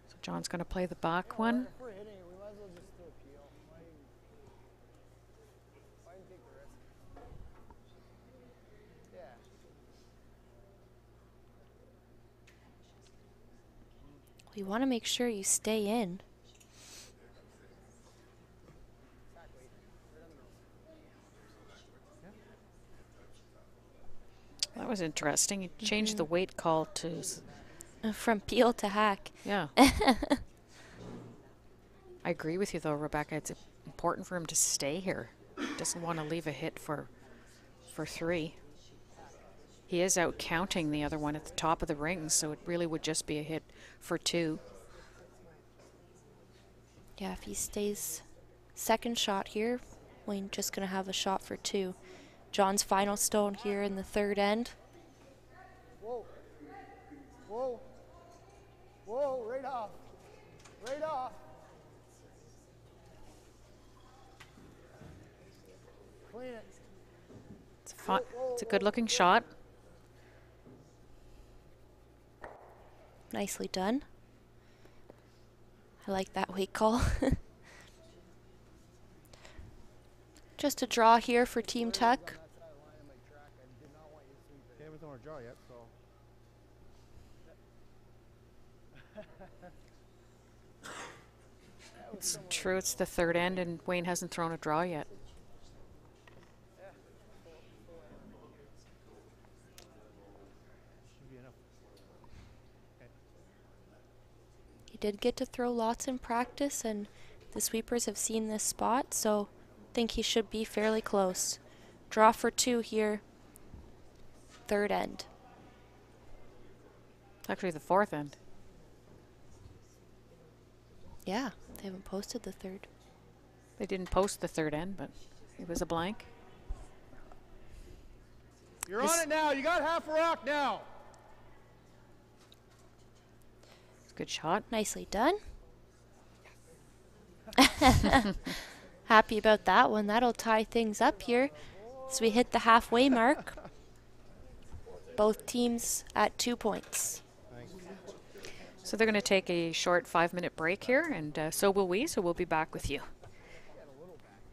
So John's going to play the back one. If we're hitting it, we might as well just still peel. Why even take the risk? Yeah. You want to make sure you stay in. That was interesting. He changed the weight call to, From peel to hack. yeah. I agree with you though, Rebecca. It's important for him to stay here. Doesn't want to leave a hit for 3. He is out counting the other one at the top of the ring, so it really would just be a hit for 2. Yeah, if he stays second shot here, Wayne just going to have a shot for 2. John's final stone here in the third end. Whoa. Whoa. Whoa, right off. Right off. Clean it. It's a good looking shot. Nicely done. I like that weight call. Just a draw here for Team Tuck. They haven't thrown a draw yet, so. It's true, it's the third end, and Wayne hasn't thrown a draw yet. Should be enough. Okay. He did get to throw lots in practice, and the sweepers have seen this spot, so I think he should be fairly close. Draw for 2 here. Third end. It's actually the fourth end. Yeah, they haven't posted the third. They didn't post the third end, but it was a blank. You're on it now. You got half a rock now. It's a good shot. Nicely done. Happy about that one. That'll tie things up here. So we hit the halfway mark. Both teams at 2 points. So they're going to take a short 5-minute break here, and so will we, so we'll be back with you.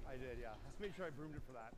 I did, yeah. Make sure I broomed it for that.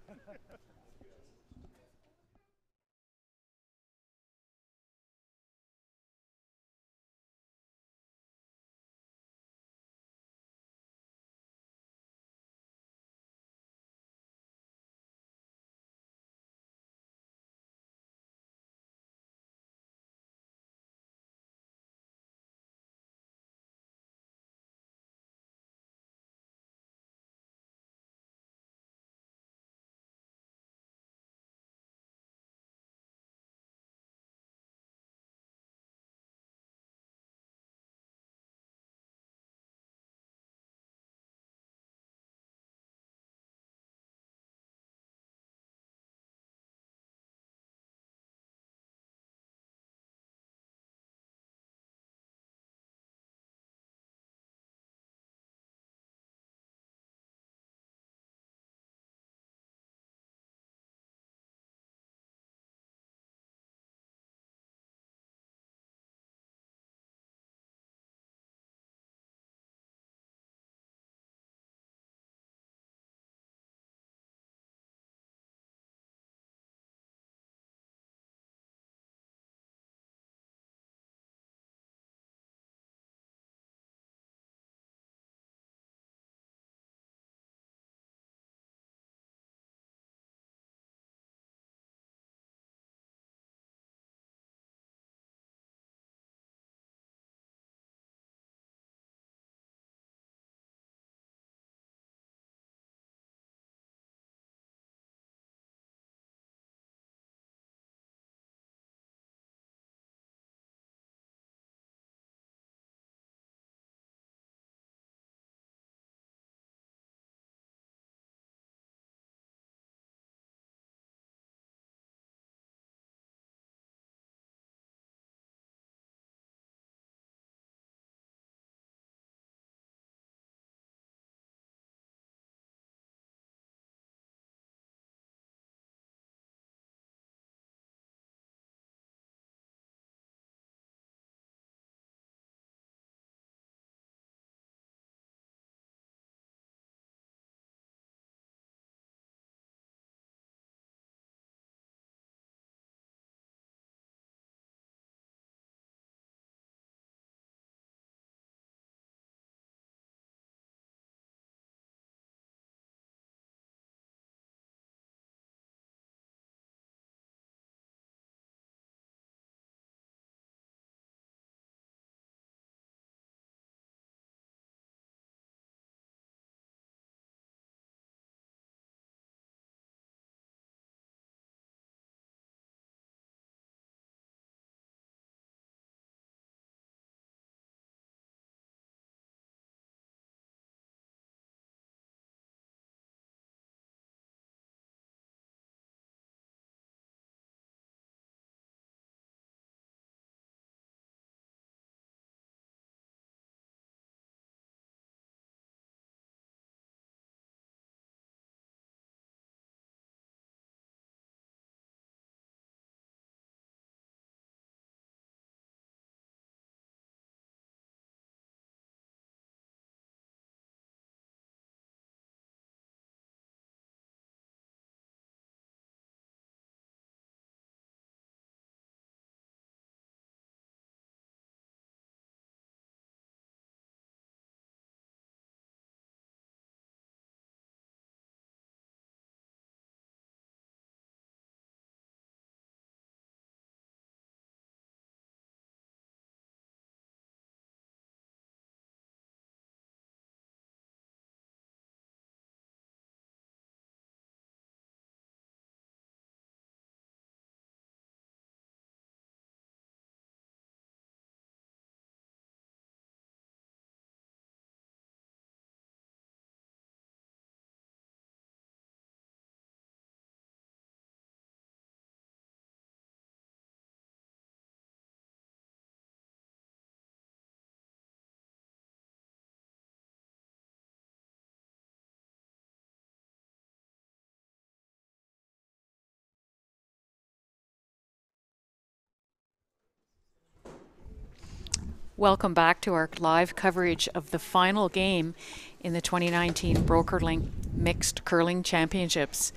Welcome back to our live coverage of the final game in the 2019 Brokerlink Mixed Curling Championships.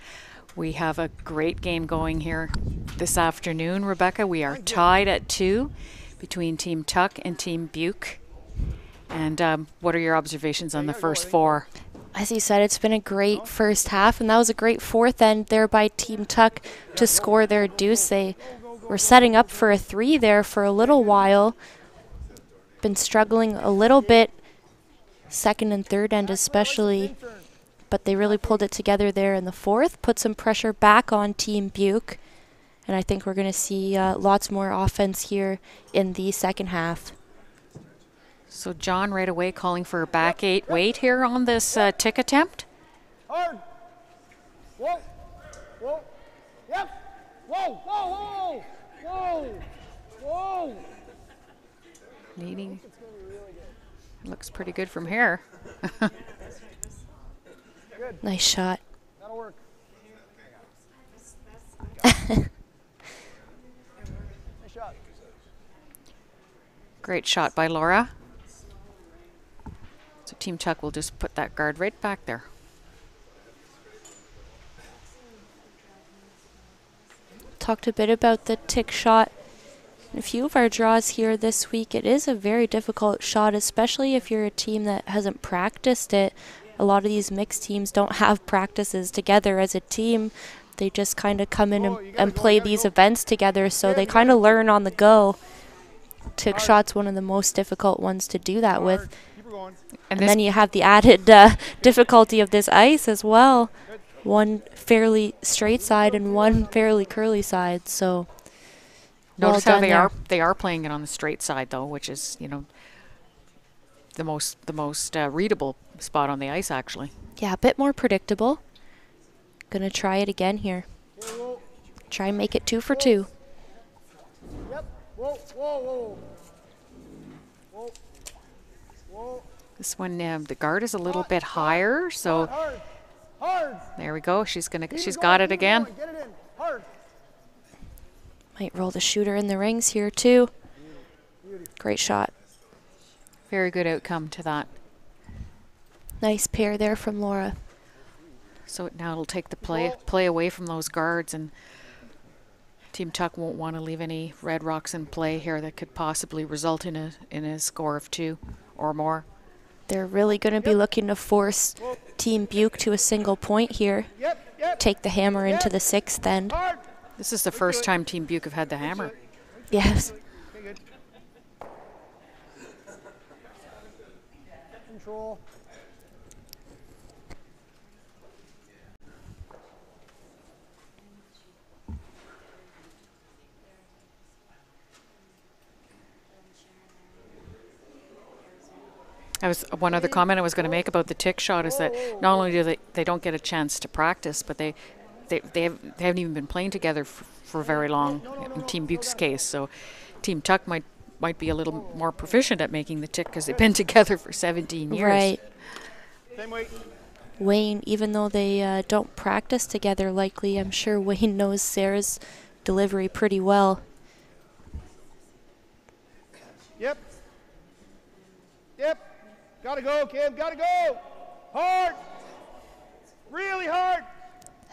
We have a great game going here this afternoon, Rebecca. We are tied at 2 between Team Tuck and Team BEUK. And what are your observations on the first 4? As you said, it's been a great first half, and that was a great fourth end there by Team Tuck to score their deuce. They were setting up for a 3 there for a little while. Been struggling a little bit, second and third end especially, but they really pulled it together there in the fourth, put some pressure back on Team BEUK, and I think we're going to see lots more offense here in the second half. So John right away calling for a back 8 weight here on this tick attempt. Hard. Whoa. Whoa. Yep. Whoa. Whoa. Whoa. Whoa. Whoa. Needing. Looks pretty good from here. Good. Nice shot. That'll work. Nice shot. Great shot by Laura. So Team Tuck will just put that guard right back there. Talked a bit about the tick shot in a few of our draws here this week. It is a very difficult shot, especially if you're a team that hasn't practiced it. A lot of these mixed teams don't have practices together as a team. They just kind of come in and play these events together, so they kind of learn on the go. Tick shot's one of the most difficult ones to do that with. And then you have the added difficulty of this ice as well. One fairly straight side and one fairly curly side. So notice how they are playing it on the straight side though, which is, you know, the most readable spot on the ice actually. Yeah, a bit more predictable. Gonna try it again here. Try and make it 2 for 2. Yep. Whoa. Whoa. Whoa. Whoa. Whoa. This one, the guard is a little bit higher, so Hard. Hard. there we go. She's got it again. Get it in. Hard. Might roll the shooter in the rings here too. Great shot. Very good outcome to that. Nice pair there from Laura. So now it'll take the play away from those guards, and Team Tuck won't want to leave any red rocks in play here that could possibly result in a score of 2 or more. They're really going to be looking to force Team BEUK to a single point here. Take the hammer into the 6th end. This is the first time Team BEUK have had the hammer. Yes. Control. One other comment I was going to make about the tick shot is that not only do they don't get a chance to practice, but they haven't even been playing together for very long in Team BEUK's case. So Team Tuck might be a little more proficient at making the tick because they've been together for 17 years. Right. Same weight. Wayne, even though they don't practice together likely, I'm sure Wayne knows Sarah's delivery pretty well. Yep. Yep. Gotta go, Kim. Gotta go. Hard. Really hard.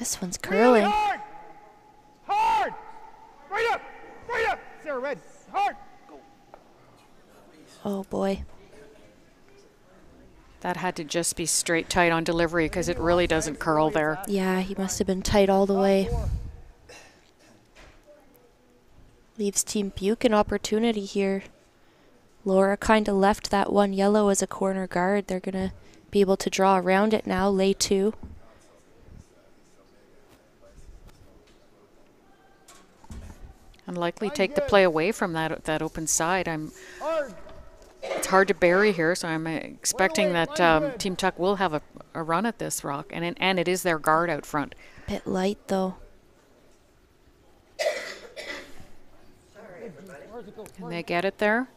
This one's Really curling. hard. Hard. Right up. Right up. Sarah, red. Hard. Go. Oh boy. That had to just be straight tight on delivery because it really doesn't curl there. Yeah, he must have been tight all the way. Leaves Team BEUK an opportunity here. Laura kind of left that one yellow as a corner guard. They're going to be able to draw around it now, lay 2. And likely take the play away from that open side. It's hard to bury here, so I'm expecting that Team Tuck will have a run at this rock, and it is their guard out front. Bit light though. Can they get it there?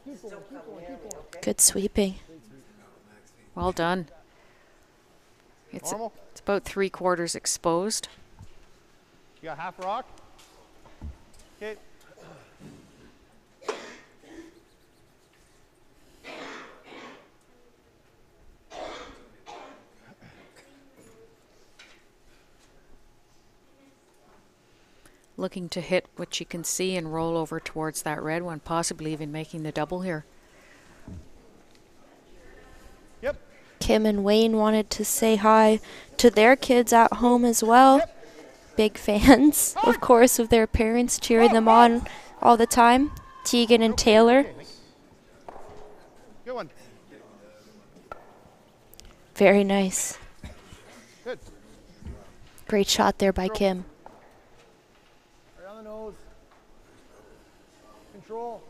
Good sweeping. Well done. It's about 3/4 exposed. You got half rock. Okay. looking to hit what she can see and roll over towards that red one, possibly even making the double here. Yep. Kim and Wayne wanted to say hi to their kids at home as well. Yep. Big fans, of course, of their parents cheering them on all the time. Tegan and Taylor. Okay, thanks. Good one. Very nice. Good. Great shot there by Kim. Right on the nose. Control.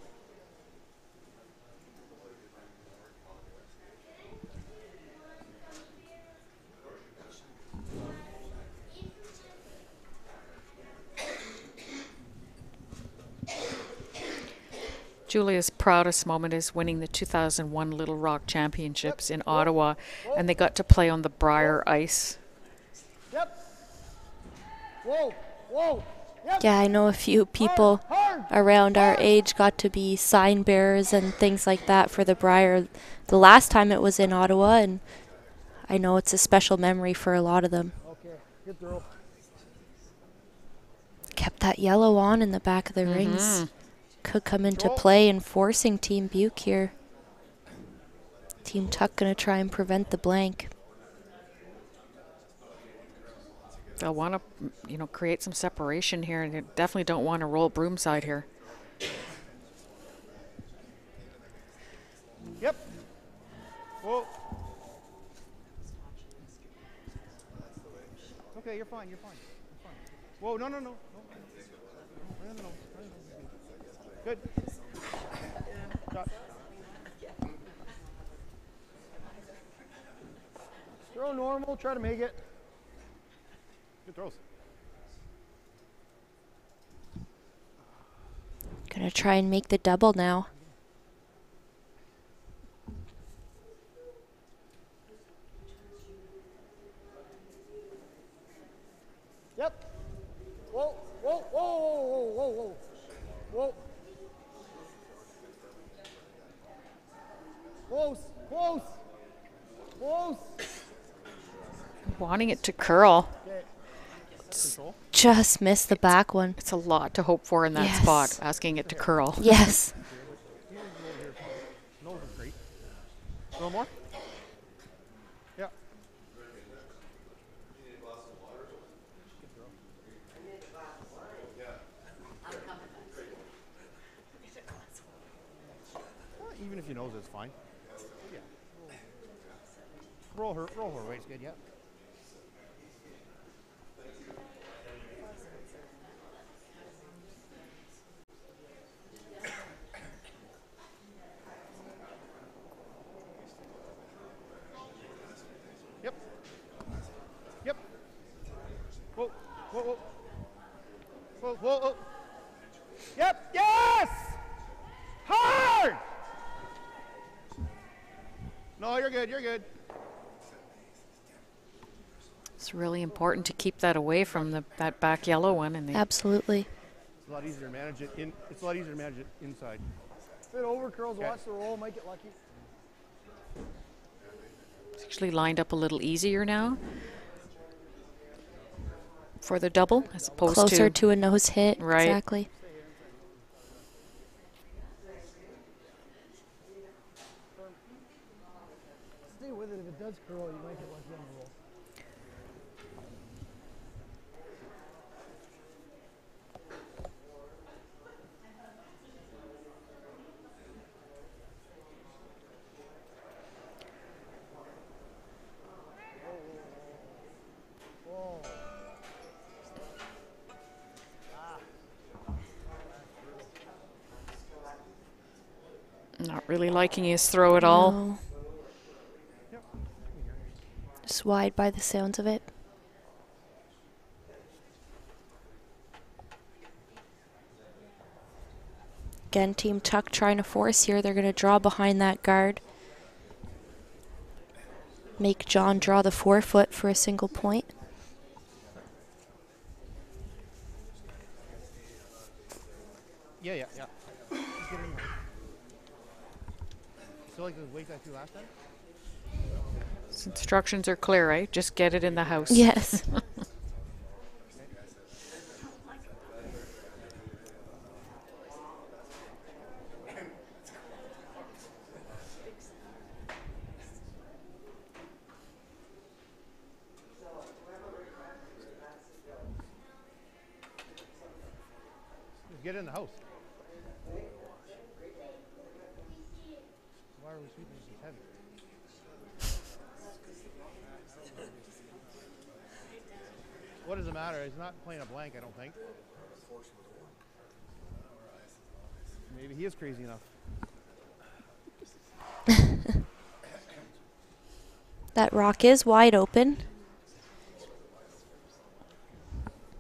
Julia's proudest moment is winning the 2001 Little Rock Championships in Ottawa, and they got to play on the Briar ice. Yep. Whoa. Whoa. Yep. Yeah, I know a few people Hard. around our age got to be sign bearers and things like that for the Briar the last time it was in Ottawa, and I know it's a special memory for a lot of them. Okay. Good throw. Kept that yellow on in the back of the rings. Could come into play in forcing Team BEUK here. Team Tuck gonna try and prevent the blank. They'll want to, you know, create some separation here, and they definitely don't want to roll broomside here. Yep. Whoa. Okay, you're fine. You're fine. You're fine. Whoa, no, no, no. Right on the nose. Right on the nose. Good. Shot. Throw normal. Try to make it. Good throws. Gonna try and make the double now. Yep. Whoa. Whoa. Whoa. Whoa. Whoa. Whoa. Whoa. Close. Close. Close. Wanting it to curl. Okay. Control. Just missed the back one. It's a lot to hope for in that Yes. spot, asking it to curl. Yes. Nose is great. A little more. Yeah. Well, even if you nose it's fine. Yeah. Roll her weight's good, yeah. Yep. Yep. Whoa, whoa, whoa. Whoa, whoa, whoa. Yep, yes! Hard! No, you're good, you're good. It's really important to keep that away from that back yellow one. And Absolutely. It's a lot easier to manage it inside. If it over curls, watch the roll. Might get lucky. it's actually lined up a little easier now for the double, as opposed Closer to to a nose hit. Right. Exactly. Stay with it. If it does curl, you might get lucky on the roll. Whoa. not really liking his throw at all. No. Just wide by the sounds of it. Again, Team Tuck trying to force here. They're going to draw behind that guard. Make John draw the forefoot for a single point. Yeah, yeah, yeah. Just get in there. Still like the weight I threw last time? His instructions are clear, right? Just get it in the house. Yes. in the house. Why are we sweeping this heavy? What does it matter? He's not playing a blank, I don't think. Maybe he is crazy enough. That rock is wide open.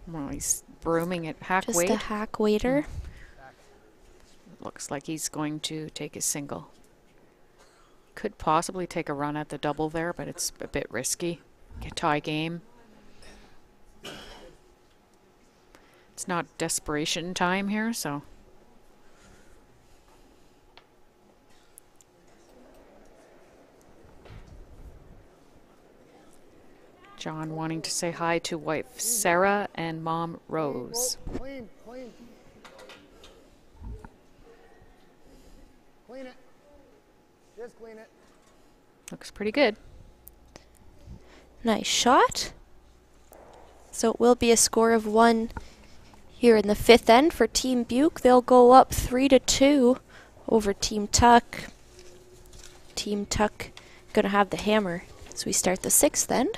Well, he's brooming at hack Just weight. a hack waiter. Looks like he's going to take his single. Could possibly take a run at the double there, but it's a bit risky. Get tie game. It's not desperation time here, so. John wanting to say hi to wife Sarah and mom Rose. Clean, clean. Clean it. Just clean it. Looks pretty good. Nice shot. So it will be a score of 1 here in the 5th end for Team BEUK. They'll go up 3-2 over Team Tuck. Team Tuck gonna have the hammer as we start the 6th end.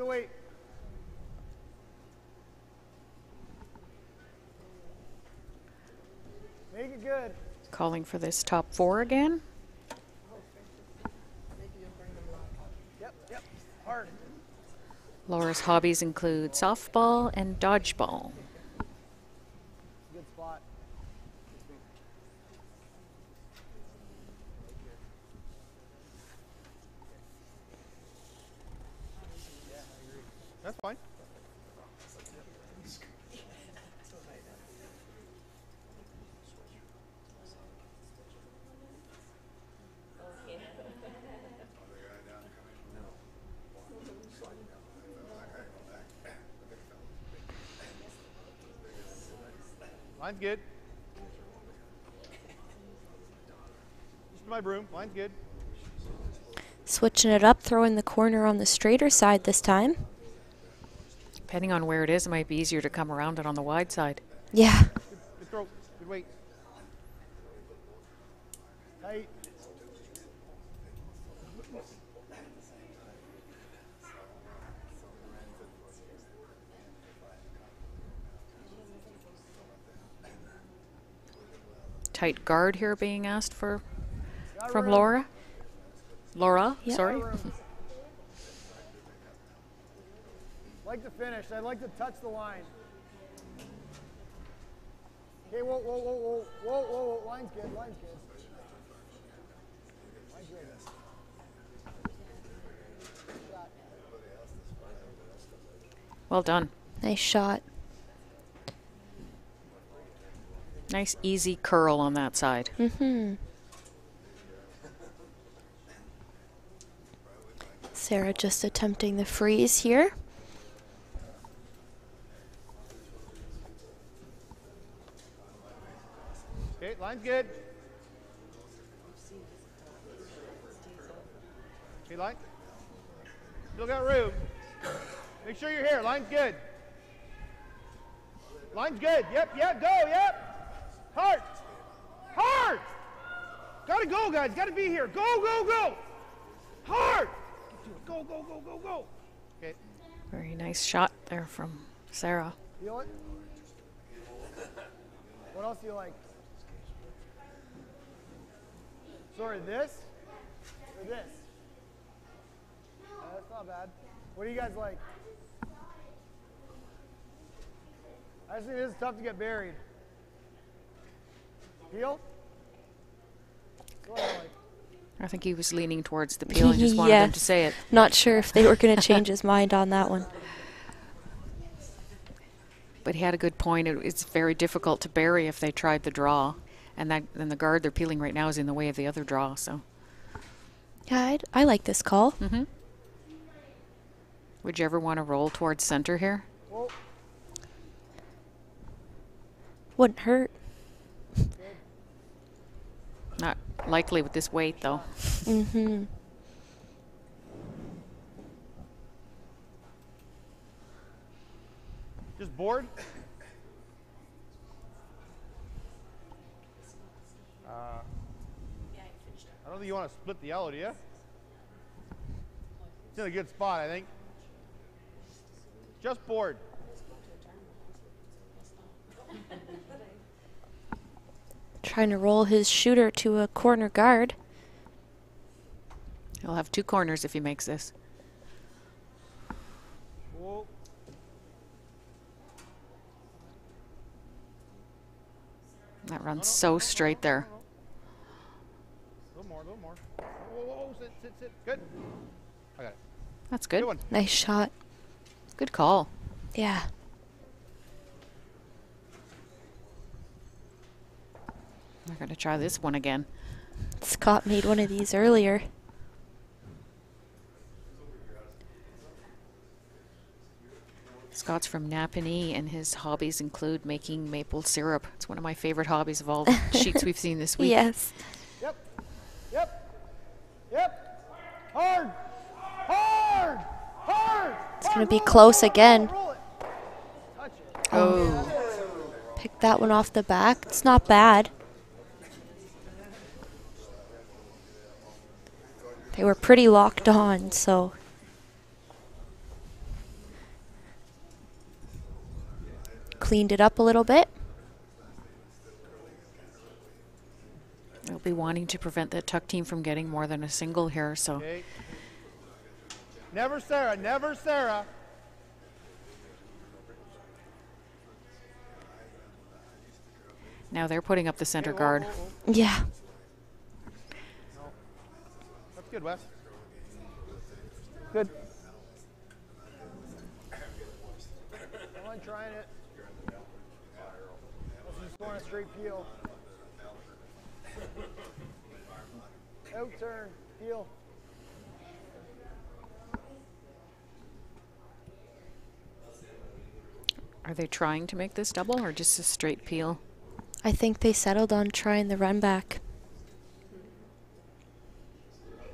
Wait. Make it good. Calling for this top 4 again. Yep. Hard. Laura's hobbies include softball and dodgeball. Good spot. That's fine. Line's good. Just my broom. Line's good. Switching it up, throwing the corner on the straighter side this time. Depending on where it is, it might be easier to come around it on the wide side. Yeah. Good throw. Good weight. Tight. Tight guard here being asked for Got from room. Laura. Laura, Yeah. sorry. Got room. Like to finish. I'd like to touch the line. Okay, whoa. Line's good. Line's good. Line's good. Shot. Well done. Nice shot. Nice easy curl on that side. Mm-hmm. Sarah just attempting the freeze here. Okay, line's good. Okay, line. Still got room. Make sure you're here. Line's good. Line's good. Yep, go, yep. Hard. Gotta go, guys. Gotta be here. Go. Hard. Go. Okay. Very nice shot there from Sarah. Feel it? What else do you like? Sorry, this or this? That's not bad. What do you guys like? I just think this is tough to get buried. Peel? What do I like? I think he was leaning towards the peel and just wanted him to say it. Not sure if they were going to change his mind on that one. But he had a good point. It's very difficult to bury if they tried the draw. And the guard they're peeling right now is in the way of the other draw, so. Yeah, I like this call. Mm-hmm. Would you ever want to roll towards center here? Whoa. Wouldn't hurt. Not likely with this weight, though. Mm-hmm. Just bored? I don't think you want to split the yellow, do you? It's in a good spot, I think. Just bored. Trying to roll his shooter to a corner guard. He'll have 2 corners if he makes this. Whoa. That runs so straight there. A little more, a little more. Whoa, whoa, whoa, sit. Good. I got it. That's good. Good one. Nice shot. Good call. Yeah. We're going to try this one again. Scott made one of these earlier. Scott's from Napanee, and his hobbies include making maple syrup. It's one of my favorite hobbies of all the sheets we've seen this week. Yes. Yep. Hard. It's going to be close again. Roll it. Touch it. Oh, Pick that one off the back. It's not bad. They were pretty locked on, so. Cleaned it up a little bit. they'll be wanting to prevent the Tuck team from getting more than a single here, so. Okay. Never Sarah, never Sarah. Now they're putting up the center Hey, whoa, guard. whoa, whoa. Yeah. That's good, Wes. Good. Come on, trying it. Let's just go on a straight peel. Out turn, peel. Are they trying to make this double or just a straight peel? I think they settled on trying the run back.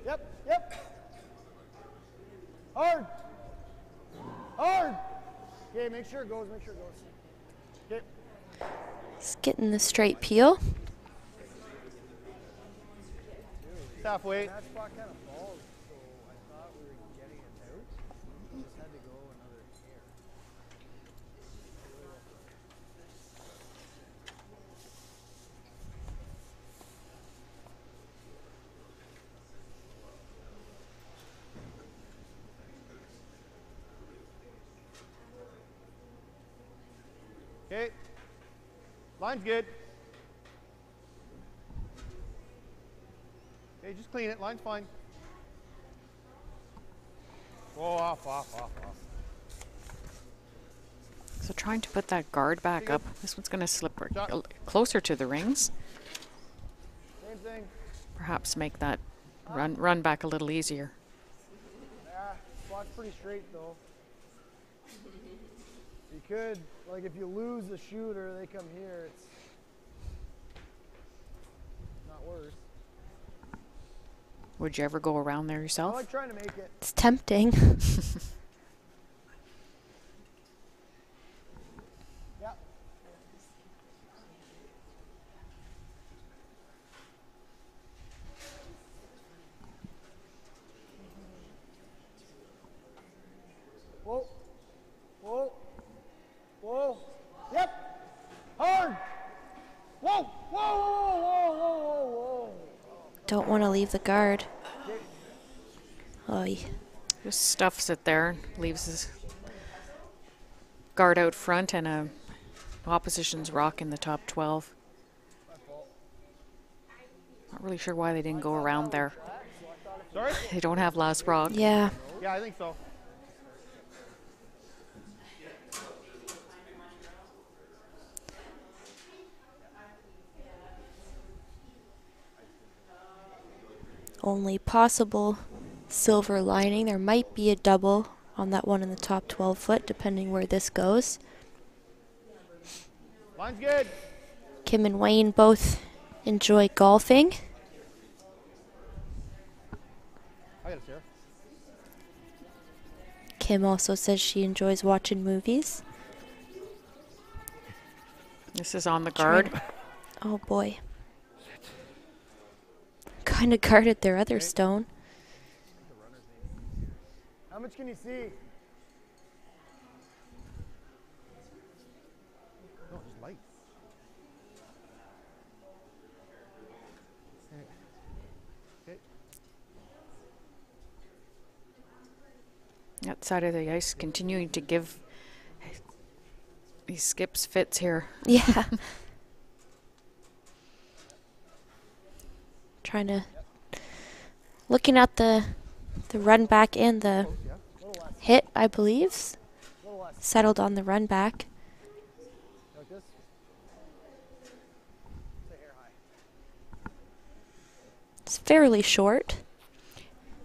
Yep. Hard. Okay, make sure it goes. Okay. He's getting the straight peel. It's halfway. That spot kind of falls, so I thought we were getting it out. Just had to go another hair. Okay. Line's good. Okay, just clean it. Line's fine. Whoa, off. So trying to put that guard back Pretty up. good. This one's going to slip Shot. closer to the rings. Same thing. Perhaps make that run back a little easier. Yeah, spot's pretty straight though. You could, like if you lose the shooter, they come here, it's not worse. Would you ever go around there I yourself? like trying to make it. It's tempting. Yeah. Whoa. Yep. Hard. Whoa. Don't want to leave the guard. Oy. Just stuffs it there, leaves his guard out front and a opposition's rock in the top 12. Not really sure why they didn't go around there. Sorry? They don't have last rock. Yeah. Yeah, I think so. only possible silver lining. There might be a double on that one in the top 12 foot, depending where this goes. Line's good. Kim and Wayne both enjoy golfing. I got it, Sarah. Kim also says she enjoys watching movies. This is on the guard. Oh boy. Kind of guarded their other stone. How much can you see? No, just light. Okay. That side of the ice continuing to give these skips fits here. Yeah. Trying to looking at the run back and the hit, I believe. Settled on the run back. Like this? Stay hair high. It's fairly short.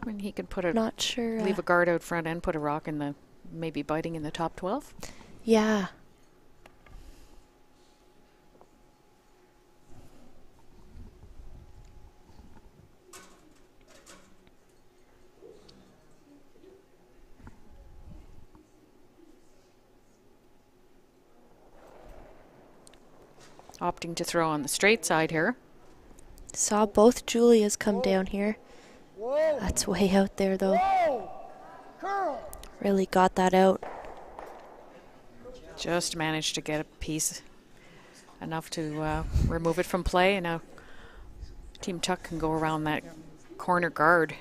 I mean, he could put a Not sure. leave a guard out front and put a rock in the maybe biting in the top 12. Yeah. Opting to throw on the straight side here. Saw both Julias come down here. Whoa! That's way out there though. Whoa! Curl! Really got that out. Just managed to get a piece enough to remove it from play, and now Team Tuck can go around that corner guard.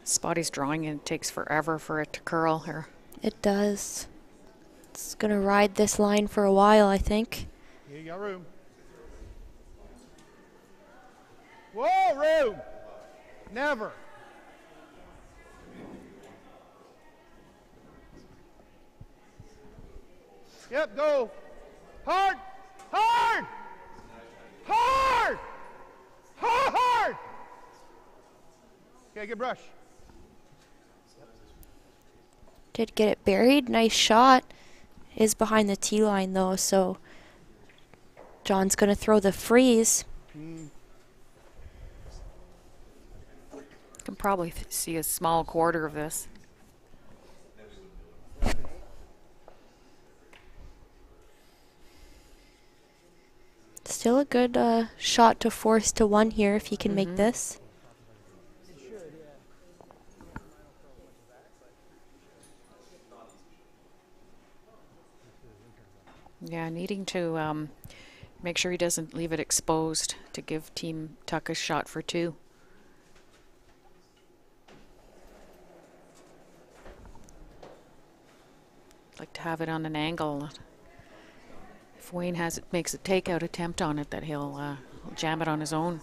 Spotty's drawing, and it takes forever for it to curl here. It does. It's gonna ride this line for a while, I think. Yeah, you got room. Whoa, room! Never. Yep, go. Hard! Hard! Hard! Hard! Okay, good brush. Did get it buried. Nice shot. Is behind the tee line though, so John's gonna throw the freeze. Can probably see a small quarter of this. Still a good shot to force to one here if he can make this. Yeah, needing to make sure he doesn't leave it exposed to give Team Tuck a shot for two. Like to have it on an angle. If Wayne makes a takeout attempt on it, that he'll jam it on his own.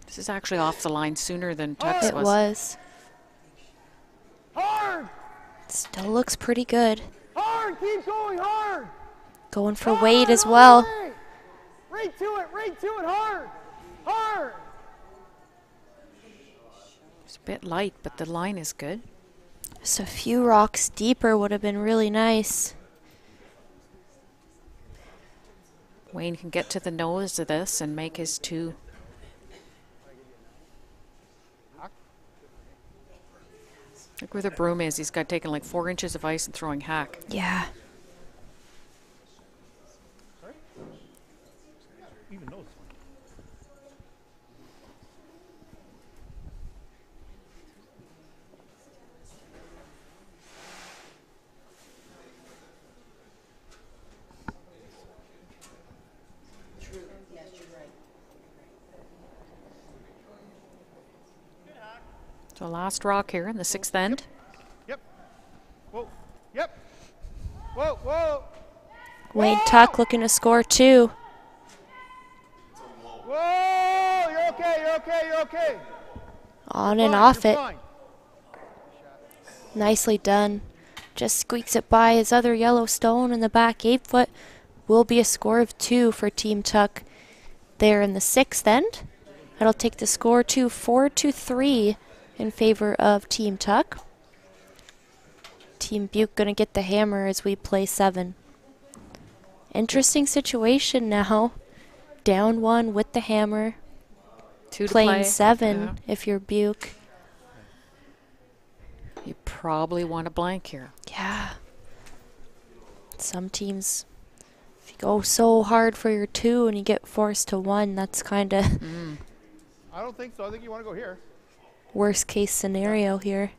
This is actually off the line sooner than Tuck's It was. Hard! Still looks pretty good. Hard! Keep going hard! Going for Wade as well. Right to it, hard! Hard! It's a bit light, but the line is good. Just a few rocks deeper would have been really nice. Wayne can get to the nose of this and make his two. Look where the broom is. He's got taken like 4 inches of ice and throwing hack. Yeah. Even those. So last rock here in the 6th end. Yep. Whoa. Yep. Whoa, whoa. Wayne Whoa! Tuck looking to score 2. Whoa! You're okay, you're okay, you're okay. On You're and fine, off you're it. fine. Nicely done. Just squeaks it by his other yellow stone in the back 8 foot. Will be a score of 2 for Team Tuck there in the 6th end. That'll take the score to 4-3 in favor of Team Tuck. Team BEUK gonna get the hammer as we play 7. Interesting situation now. Down 1 with the hammer. 2 to Playing play. 7 Yeah. if you're BEUK. You probably want a blank here. Yeah. Some teams, if you go so hard for your 2 and you get forced to 1, that's kind of I don't think so. I think you want to go here. worst case scenario here.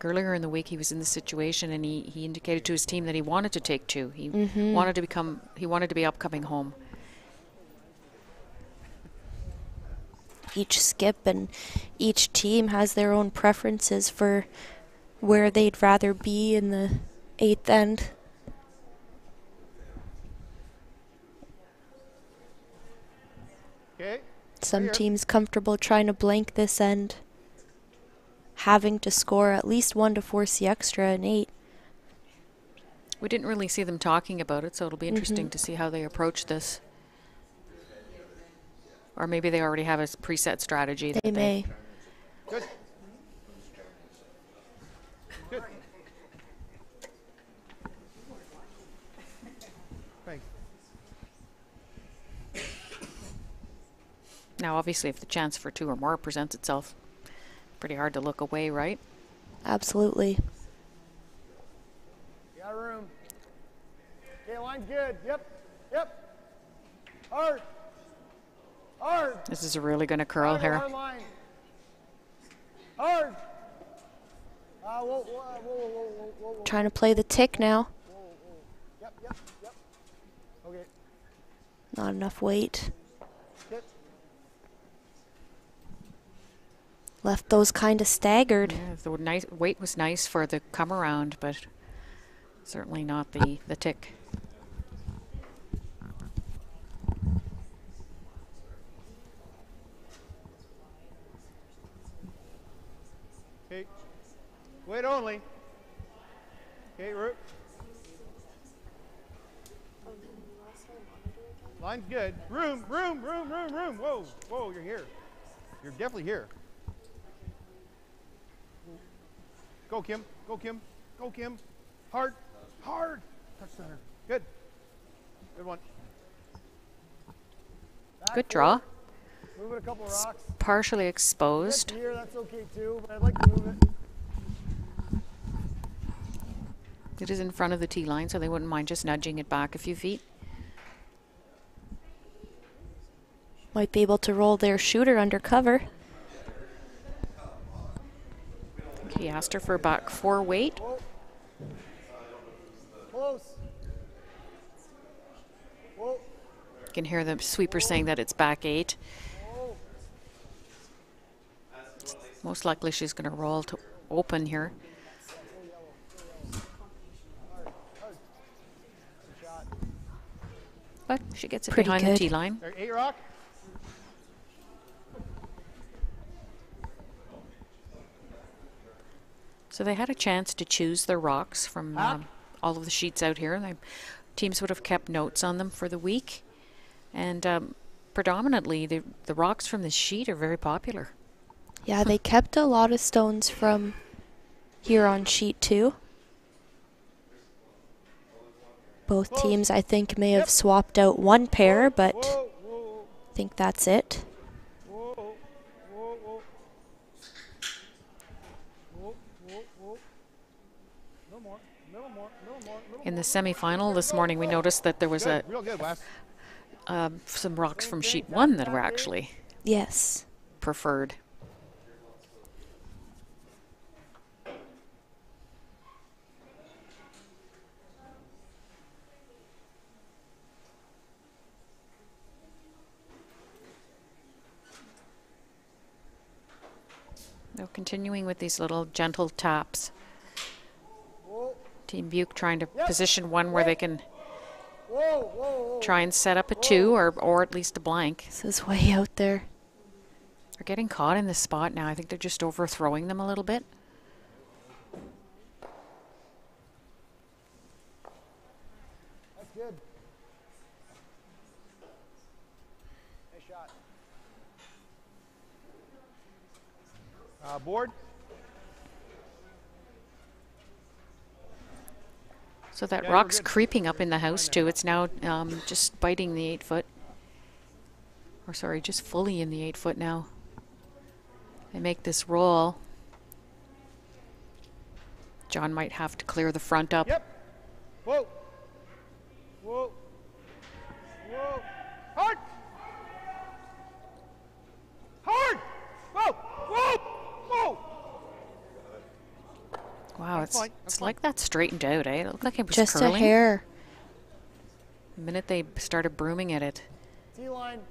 Earlier in the week, he was in this situation, and he indicated to his team that he wanted to take 2. He Mm-hmm. wanted to be upcoming home. Each skip and each team has their own preferences for where they'd rather be in the 8th end. Okay. Some Here. teams comfortable trying to blank this end, having to score at least 1 to force the extra in 8. We didn't really see them talking about it, so it'll be interesting Mhm. to see how they approach this. Or maybe they already have a preset strategy. They may. Good. Good. Thanks. Now, obviously, if the chance for 2 or more presents itself, pretty hard to look away, right? Absolutely. You got room. Okay, line's good. Yep. Yep. Hard. Hard. This is really going to curl Gotta go here. hard line. Hard. Whoa, whoa, whoa, whoa, whoa, whoa, whoa. Trying to play the tick now. Yep, yep, yep. Okay. Not enough weight. Hit. Left those kind of staggered. Yeah, the weight was nice for the come around, but certainly not the tick. Okay. Wait only. Okay, Root. Line's good. Room, room, room, room, room. Whoa, whoa, you're here. You're definitely here. Go, Kim. Go, Kim. Go, Kim. Hard. Hard. Touch center. Good. Good one. Back Good draw. Move it a couple rocks. Partially Hit exposed. here, that's okay too, but I'd like to move it. It is in front of the tee line, so they wouldn't mind just nudging it back a few feet. Might be able to roll their shooter under cover. He asked her for a back 4 weight. Whoa. Close. Whoa. You can hear the sweeper saying that it's back 8. Whoa. Most likely she's going to roll to open here. But she gets it Pretty behind good. the tee line. There, 8 rock. So they had a chance to choose their rocks from all of the sheets out here. Teams would have kept notes on them for the week. And predominantly, the rocks from this sheet are very popular. Yeah, they kept a lot of stones from here on sheet 2. Both teams, I think, may have swapped out 1 pair, but Whoa, whoa, I think that's it. whoa, whoa, whoa, whoa. Whoa, whoa, whoa. No more, little more, little more, little In the more. semifinal this morning, we noticed that there was Good, real good, Wes. some rocks from sheet 1 that were actually Yes. preferred. They're continuing with these little gentle taps. Whoa, Team BEUK trying to Yep. position one where they can whoa, whoa, whoa. try and set up a 2 or at least a blank. This is way out there. They're getting caught in this spot now. I think they're just overthrowing them a little bit. That's good. Nice shot. Board. So that Yeah, you're rock's good. creeping up in the house too. It's now just biting the 8-foot. Or sorry, just fully in the 8-foot now. They make this roll. John might have to clear the front up. Yep. Whoa. Whoa. Whoa. Hard. Hard. Whoa. Whoa. Whoa. Wow, That's fine, that's it's fine. like that straightened out, eh? It looked like it was Just curling. a hair. The minute they started brooming at it. T-line.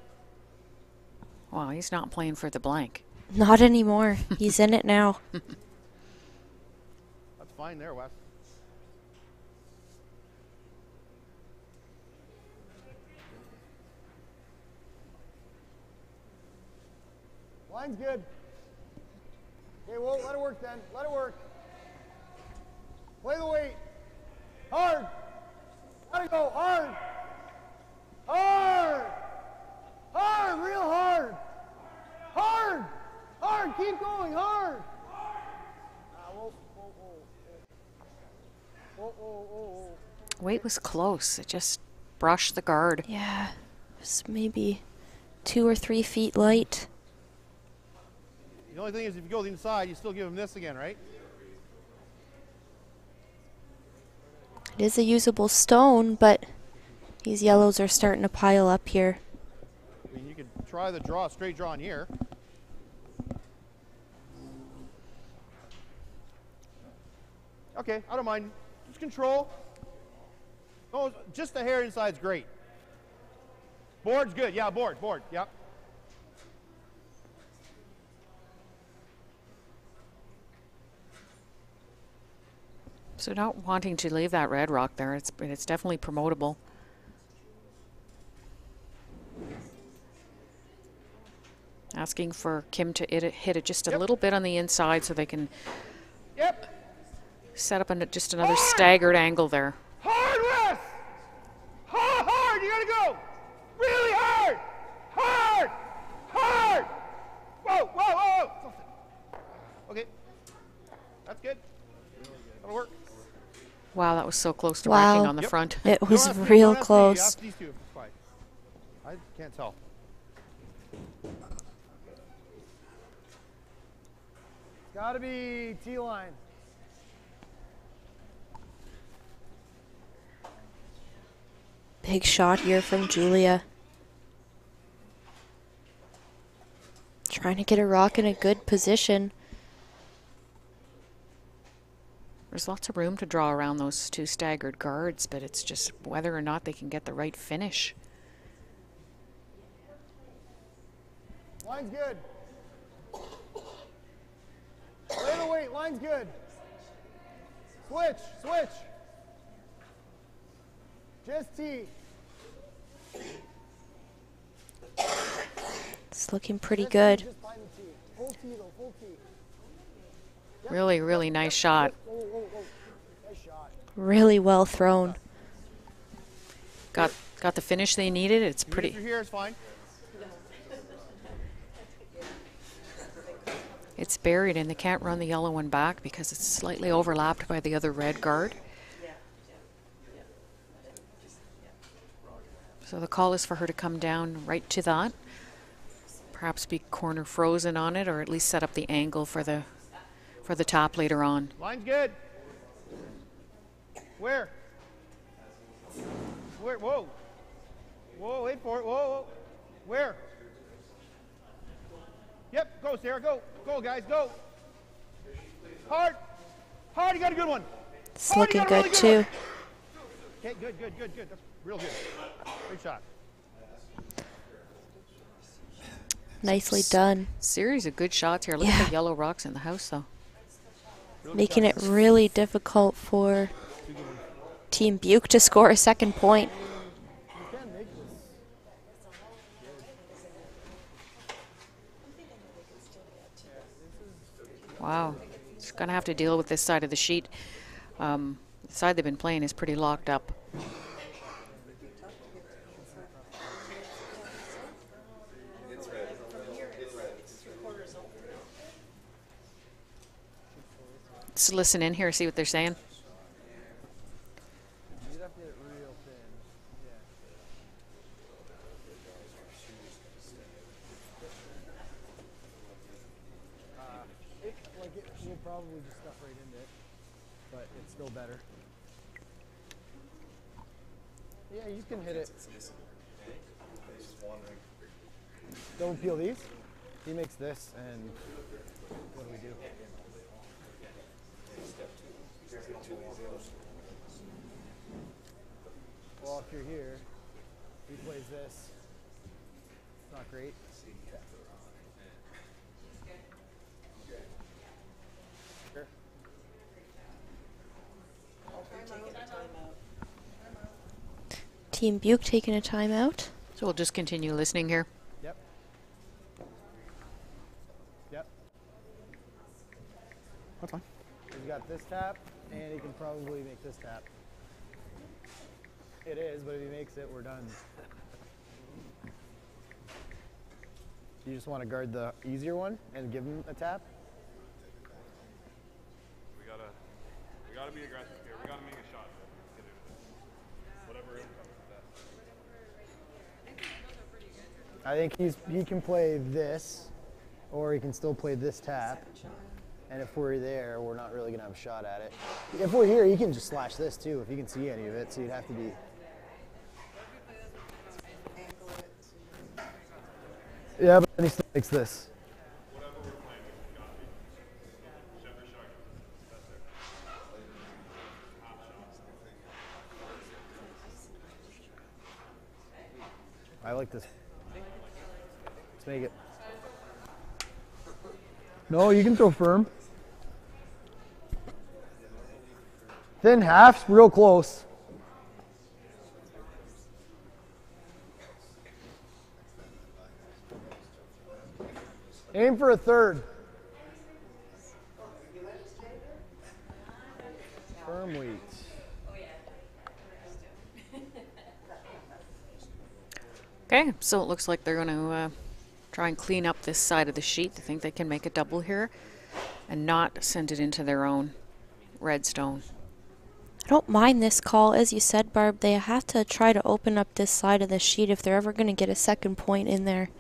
Wow, he's not playing for the blank. Not anymore. He's in it now. That's fine there, Wes. Line's good. Okay, well, let it work then. Let it work. Play the weight. Hard. Gotta go. Hard. Hard. Hard. Real hard. Hard. Hard. Keep going. Hard. Whoa, whoa, whoa. Whoa, whoa, whoa, whoa. Weight was close. It just brushed the guard. Yeah. Just maybe 2 or 3 feet light. The only thing is, if you go to the inside, you still give him this again, right? It is a usable stone, but these yellows are starting to pile up here. I mean, you could try the draw, straight draw in here. Okay, I don't mind. Just control. Oh, just the hair inside's great. Board's good. Yeah, board. Yep. So not wanting to leave that red rock there. It's definitely promotable. Asking for Kim to hit it just a Yep. little bit on the inside so they can Yep. set up just another Hard! staggered angle there. Hard, Wes! Hard, hard! You gotta go! Really hard! Hard! Hard! Whoa, whoa, whoa! Okay. That's good. That'll work. Wow, that was so close to Wow. racking on the Yep. front. It Don't was ask me, real don't ask me, close. ask these two. It's fine. I can't tell. Gotta be T-line. Big shot here from Julia. Trying to get a rock in a good position. There's lots of room to draw around those two staggered guards, but it's just whether or not they can get the right finish. Line's good. Play the weight. Line's good. Switch. Switch. Just T. It's looking pretty Just good. T, just find the T. Full T though. Full T. Really, really nice shot. Whoa, whoa, whoa. Nice shot. Really well thrown. Got the finish they needed. It's Through pretty. here is fine. It's buried and they can't run the yellow one back because it's slightly overlapped by the other red guard. So the call is for her to come down right to that. Perhaps be corner frozen on it or at least set up the angle for the top later on. Line's good. Where? Where? Whoa. Whoa, wait for it. Whoa, whoa. Where? Yep, go, Sarah, go. Go, guys, go. Hard. Hard, you got a good one. It's Hard, you looking got a really good good too. one. Okay, good. That's real good. Great shot. Nicely done. Series of good shots here. Look Yeah. at the yellow rocks in the house, though. Making it really difficult for Team BEUK to score a second point. You can make this. Wow. Just going to have to deal with this side of the sheet. The side they've been playing is pretty locked up. Let's listen in here, see what they're saying. You'd have to get it real thin. Yeah. It will probably just stuff right into it, but it's still better. Yeah, you can hit it. Double peel these. He makes this, and what do we do? Well, if you're here, he plays this. It's not great. Sure. Team BEUK taking a timeout. So we'll just continue listening here. Yep. Yep. That's fine. He's got this tap, and he can probably make this tap. It is, but if he makes it, we're done. You just want to guard the easier one and give him a tap? We gotta be aggressive here. We gotta make a shot. Whatever it comes with that. I think he can play this, or he can still play this tap. And if we're there, we're not really gonna have a shot at it. If we're here, he can just slash this too, if he can see any of it. So you'd have to be. Yeah, but then he still makes this. I like this. Let's make it. No, you can throw firm. Thin halves, real close. Aim for a third. Firm weight. Okay, so it looks like they're going to try and clean up this side of the sheet. They think they can make a double here and not send it into their own red stone. I don't mind this call. As you said, Barb, they have to try to open up this side of the sheet if they're ever going to get a second point in there.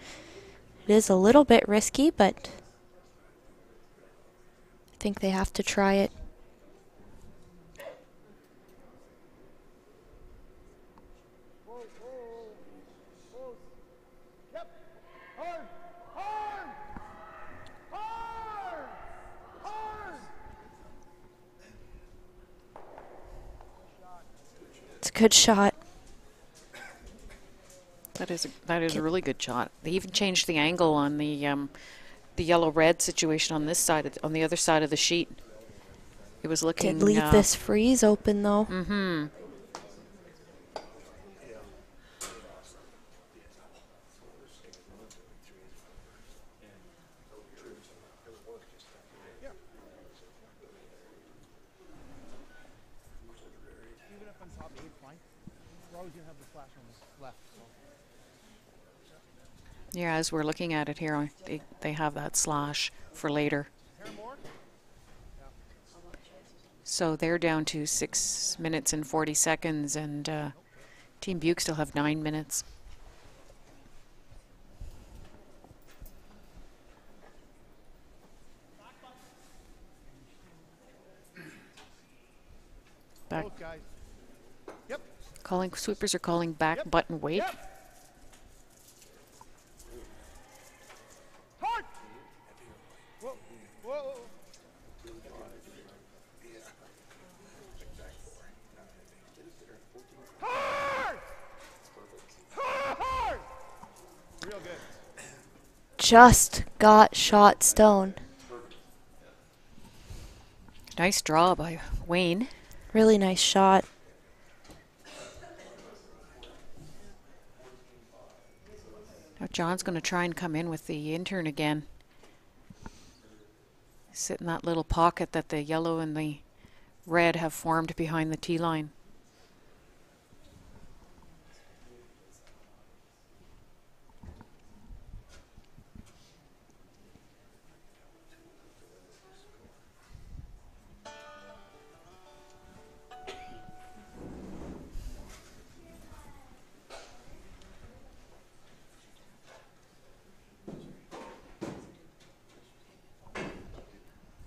It is a little bit risky, but I think they have to try it. Yep. Hard. Hard. Hard. Hard. It's a good shot. That is a really good shot. They even changed the angle on the yellow-red situation on this side, on the other side of the sheet. It was looking. Did leave this freeze open though. Mm-hmm. Even if I'm top 8, fine. We're always going to have the flash on the left. So. Yeah, as we're looking at it here, they have that slash for later. So they're down to 6 minutes and 40 seconds, and Team BEUK still have 9 minutes. Back. Both guys. Yep. Calling sweepers are calling back Yep. button weight. Yep. Hard. Whoa. Whoa. Hard. Hard. Real good. just got shot stone. Nice draw by Wayne. Really nice shot. Now John's going to try and come in with the intern again. Sit in that little pocket that the yellow and the red have formed behind the tee line.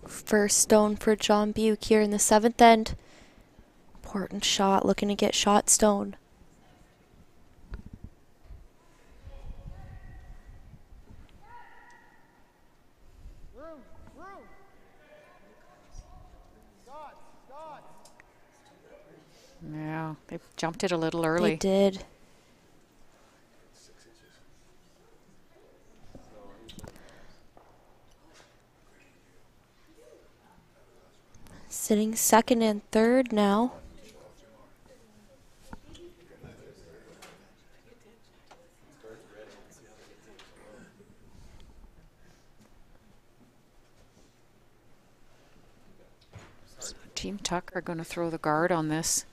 First stone for John BEUK here in the 7th end. Important shot, looking to get shot stone. Room, room. Scott, Scott. Yeah, they jumped it a little early. They did. Sitting 2nd and 3rd now. So Team Tuck are going to throw the guard on this.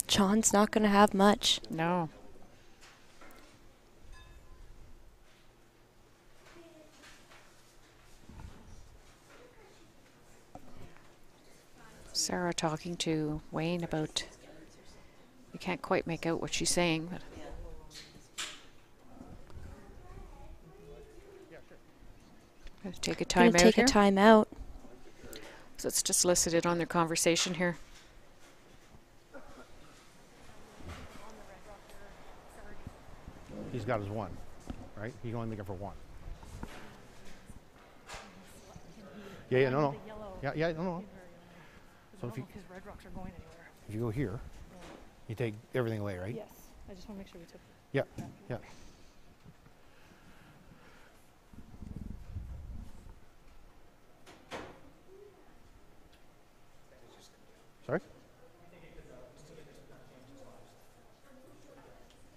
John's not going to have much. No. Sarah talking to Wayne about, we can't quite make out what she's saying, but gonna take a Gonna time out take here. a timeout. So it's just listed on their conversation here. He's got his one, right? He can only make it for one. Yeah, yeah, no. Yeah, yeah, no. So if you go here, you take everything away, right? Yes, I just want to make sure we took. Yeah, yeah. Sorry?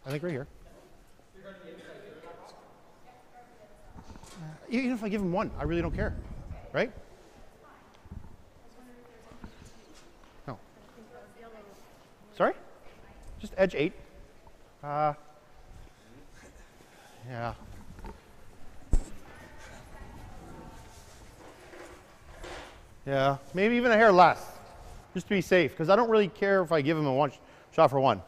I think right here. Even if I give him one, I really don't care, right? No. Sorry? Just edge 8. Yeah. Yeah, maybe even a hair less, just to be safe, because I don't really care if I give him a one shot for one. A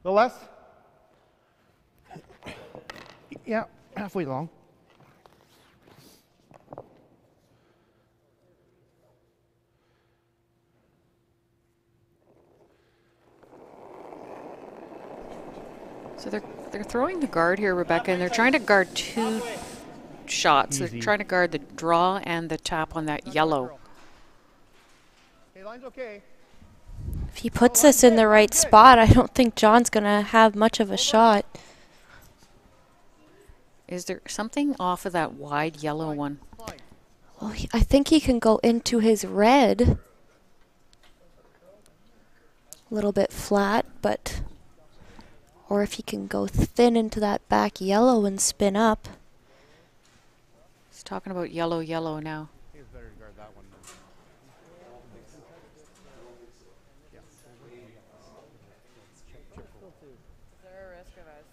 little less? Yeah, halfway long. So they're throwing the guard here, Rebecca, and they're trying to guard two shots. Easy. They're trying to guard the draw and the tap on that yellow. Okay, line's okay. If he puts this in the right spot, I don't think John's going to have much of a shot. Is there something off of that wide yellow one? Well, I think he can go into his red. A little bit flat, but... Or if he can go thin into that back yellow and spin up. He's talking about yellow, yellow now. It's better to guard that one. Is there a risk of us?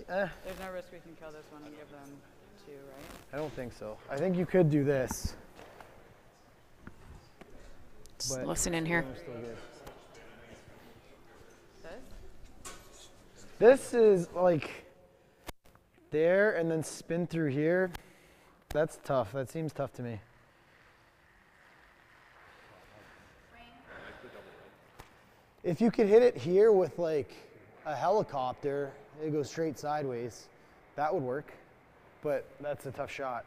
No. There's no risk we can kill this one and give them 2, right? I don't think so. I think you could do this. Just But listen in here. we're still good. This? This is like there and then spin through here. That's tough. That seems tough to me. If you could hit it here with like a helicopter, it goes straight sideways. That would work, but that's a tough shot.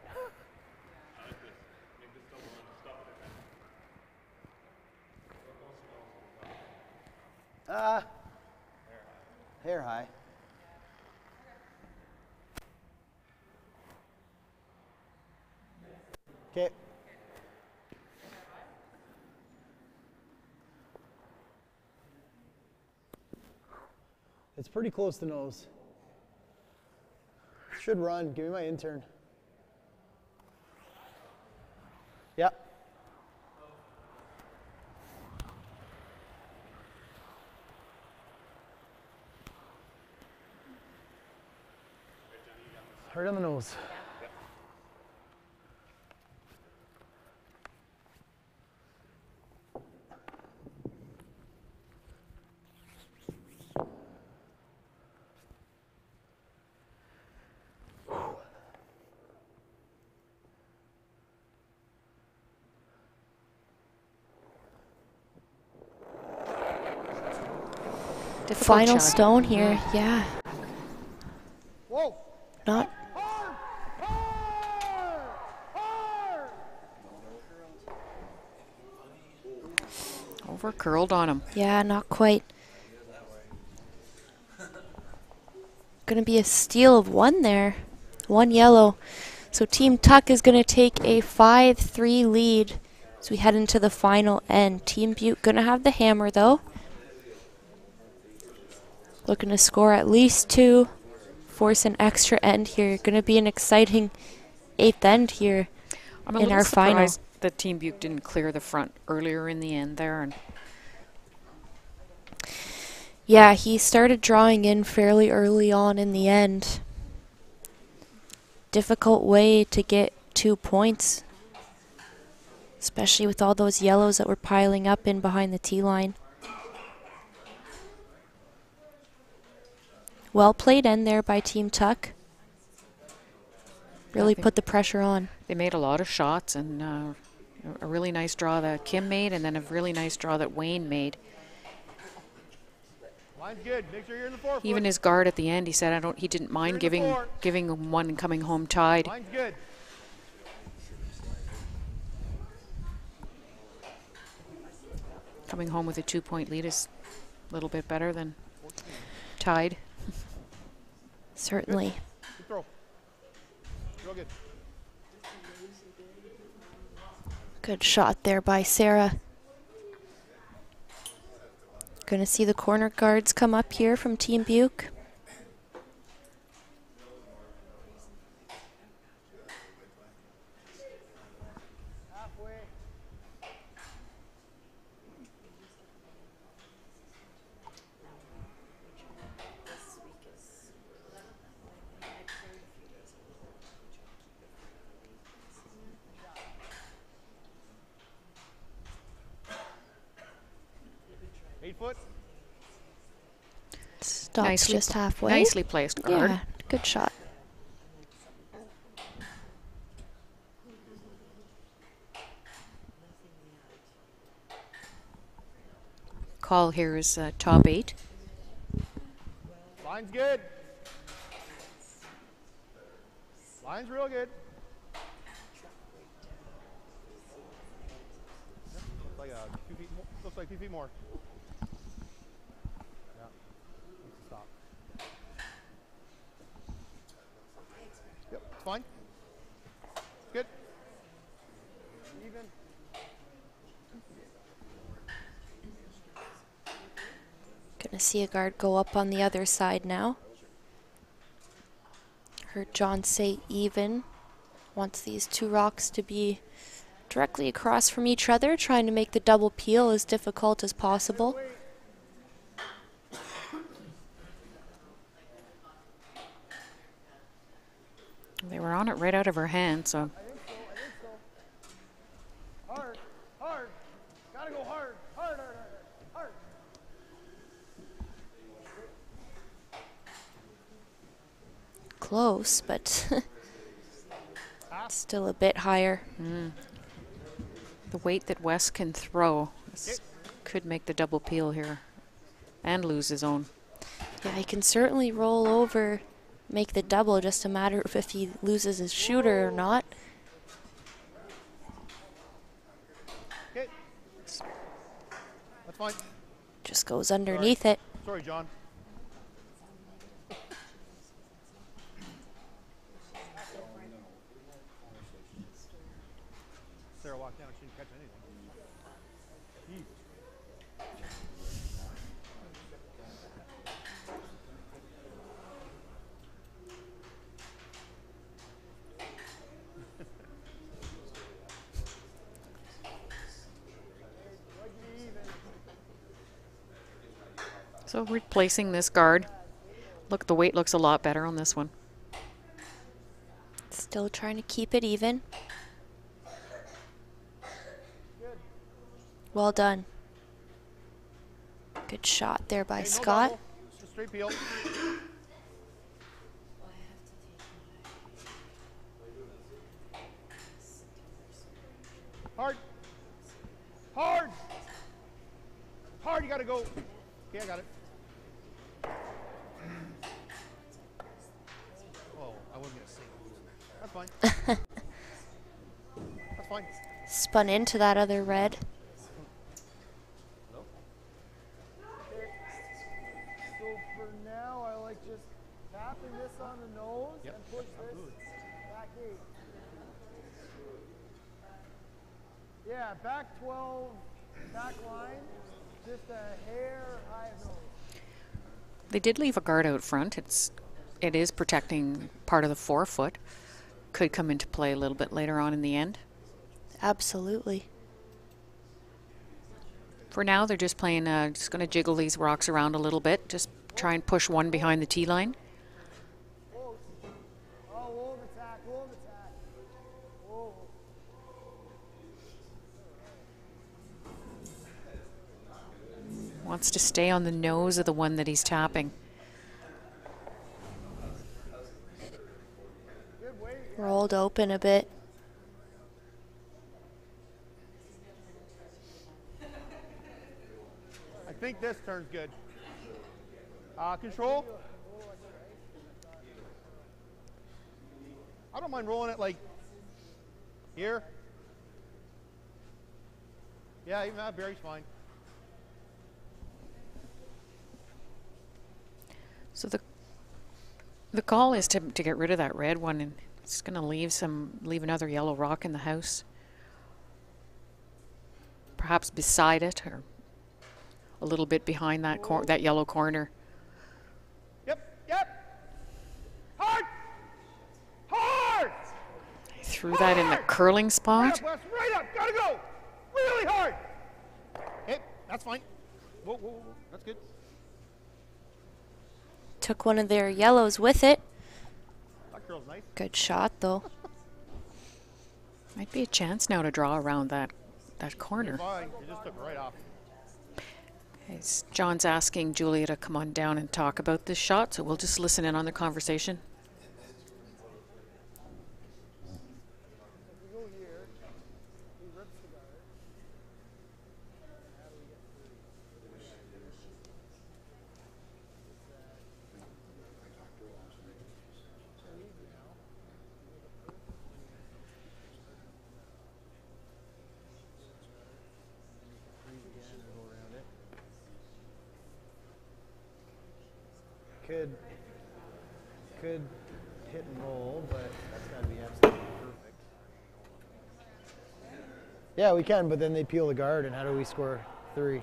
Hair high. Okay. It's pretty close to nose. Should run. Give me my intern. Yep. Hard on the nose. Difficult Final shot. stone here, yeah. Whoa. Not Hard. Hard. Hard. Over curled on him. Yeah, not quite. Gonna be a steal of one there. One yellow. So Team Tuck is gonna take a 5-3 lead as we head into the final end. Team BEUK gonna have the hammer though. Looking to score at least 2, force an extra end here. Gonna be an exciting 8th end here I'm a in little our final. surprised that Team BEUK didn't clear the front earlier in the end there. And Yeah, he started drawing in fairly early on in the end. Difficult way to get 2 points, especially with all those yellows that were piling up in behind the tee line. Well played end there by Team Tuck. Really put the pressure on. they made a lot of shots, and a really nice draw that Kim made, and then a really nice draw that Wayne made. Line's good. Make sure you're in the 4 foot. Even his guard at the end, he said he didn't mind giving him one and coming home tied. Line's good. Coming home with a 2-point lead is a little bit better than tied. Certainly. Good throw. Real good. Good shot there by Sarah. Gonna see the corner guards come up here from Team BEUK. Halfway. Foot. Stops just halfway. Nicely placed guard. Yeah, good shot. Call here is top 8. Line's good. Line's real good. Yep, looks like 2 feet more. Looks like 2 feet more. Yeah. Needs to stop. Yep, it's fine. Good. Even. Gonna see a guard go up on the other side now. Heard John say even. Wants these 2 rocks to be directly across from each other, trying to make the double peel as difficult as possible. They were on it right out of her hand, so I think so. Hard. Hard. Gotta go hard. Hard, hard, hard, hard. Close, but still a bit higher. the weight that Wes can throw could make the double peel here. and lose his own. Yeah, he can certainly roll over, make the double, just a matter of if he loses his shooter or not. Okay. That's fine. Just goes underneath it. Sorry, John. Sarah walked down. She didn't catch anything. So replacing this guard. Look, the weight looks a lot better on this one. Still trying to keep it even. Well done. Good shot there by Hey, no Scott. double. Just a straight peel. Hard. Hard. Hard, you gotta go. Okay, I got it. Oh, I wasn't gonna sing. That's fine. That's fine. Spun into that other red. So for now, I like just tapping this on the nose Yep, and push this absolutely. back 8. Yeah, back 12, back line, just a hair high of nose. They did leave a guard out front. It is protecting part of the forefoot. Could come into play a little bit later on in the end. Absolutely. For now, they're just playing, just going to jiggle these rocks around a little bit. Just try and push one behind the tee line. Close. Oh, whoa, attack, whoa, attack. Whoa. Wants to stay on the nose of the one that he's tapping. Good weight. Rolled open a bit. I think this turn's good. Control. I don't mind rolling it like here. Yeah, even that Barry's fine. So the call is to get rid of that red one, and it's going to leave another yellow rock in the house. Perhaps beside it, or a little bit behind that that yellow corner. Yep. Hard. Hard. He threw that in the curling Right spot. up, Wes, right up. Gotta go. Really hard. Okay, that's fine. Whoa, whoa, whoa. That's good. Took one of their yellows with it. That girl's nice. Good shot though. Might be a chance now to draw around that corner. Fine. You just took it right off. John's asking Julia to come on down and talk about this shot, so we'll just listen in on the conversation. If you go here, he rips the guard. How do we get Could hit and roll, but that's got to be absolutely perfect. Yeah, we can, but then they peel the guard, and how do we score 3?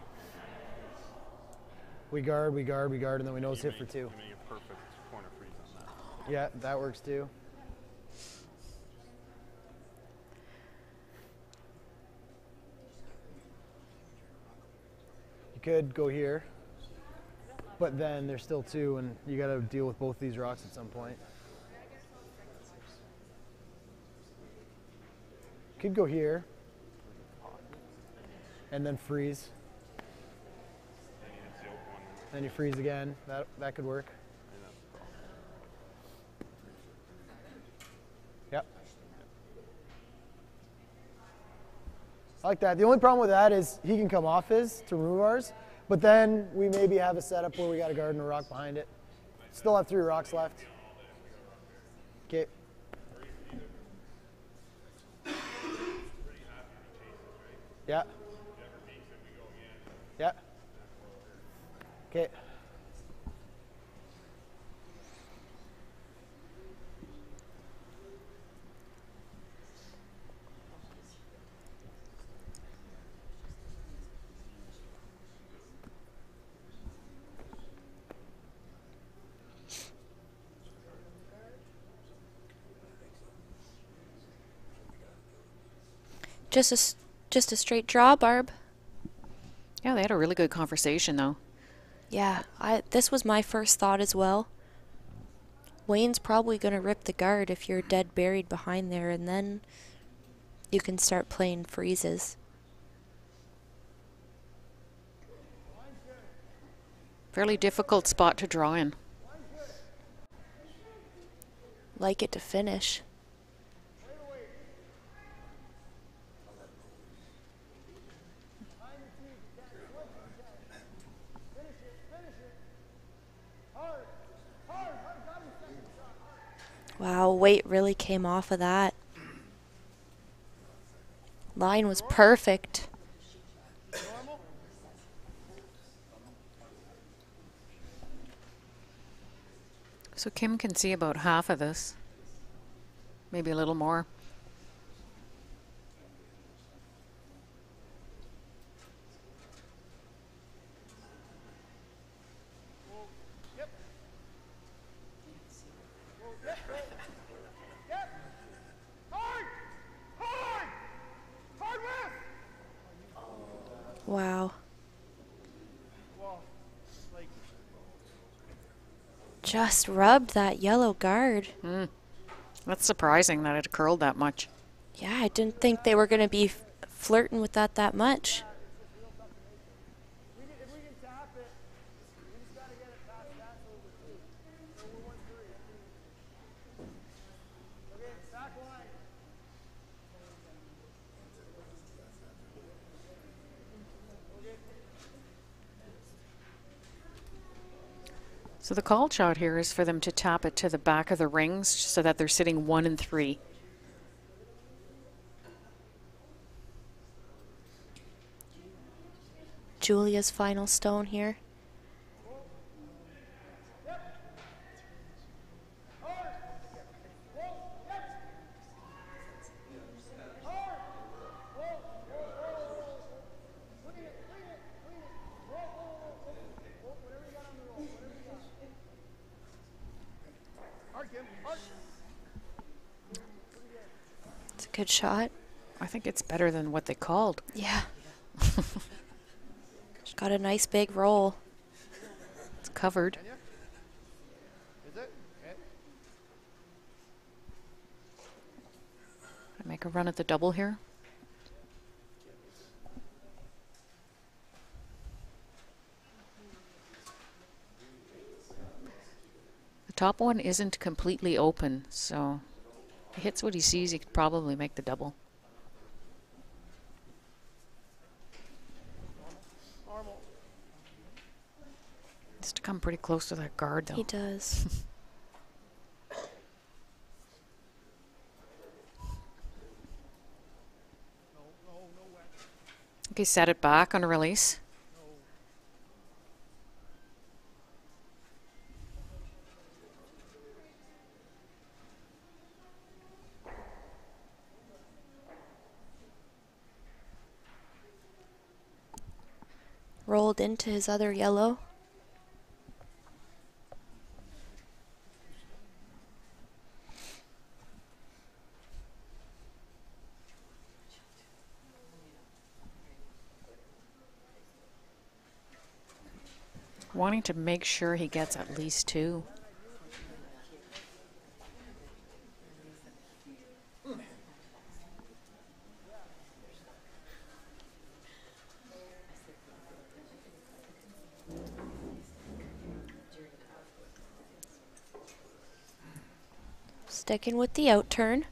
We guard, and then we nose hit for 2. You make a perfect corner freeze on that. Yeah, that works too. You could go here, but then there's still 2, and you got to deal with both these rocks at some point. Could go here, and then freeze. Then you freeze again. That could work. Yep. I like that. The only problem with that is he can come off his to remove ours, But then we maybe have a setup where we got a guard and a rock behind it. Still have 3 rocks left. Okay. Yeah. Yeah. Okay. Just a straight draw, Barb. Yeah, they had a really good conversation, though. Yeah, this was my first thought as well. Wayne's probably going to rip the guard if you're dead buried behind there, and then you can start playing freezes. Fairly difficult spot to draw in. Like it to finish. Wow, weight really came off of that. Line was perfect. So Kim can see about half of this. Maybe a little more. Wow. Just rubbed that yellow guard. That's surprising that it curled that much. Yeah, I didn't think they were going to be flirting with that much. If we can tap it, we just got to get it past that over 2. So we're 1-3. Okay, back line. So the call shot here is for them to tap it to the back of the rings so that they're sitting 1 and 3. Julia's final stone here. It's a good shot. I think it's better than what they called. Yeah. Got a nice big roll. It's covered. Is it? Okay. I make a run at the double here. The top one isn't completely open, so if he hits what he sees, he could probably make the double. Needs to come pretty close to that guard, though. He does. Okay, set it back on a release. Rolled into his other yellow. Wanting to make sure he gets at least 2. Sticking with the out turn.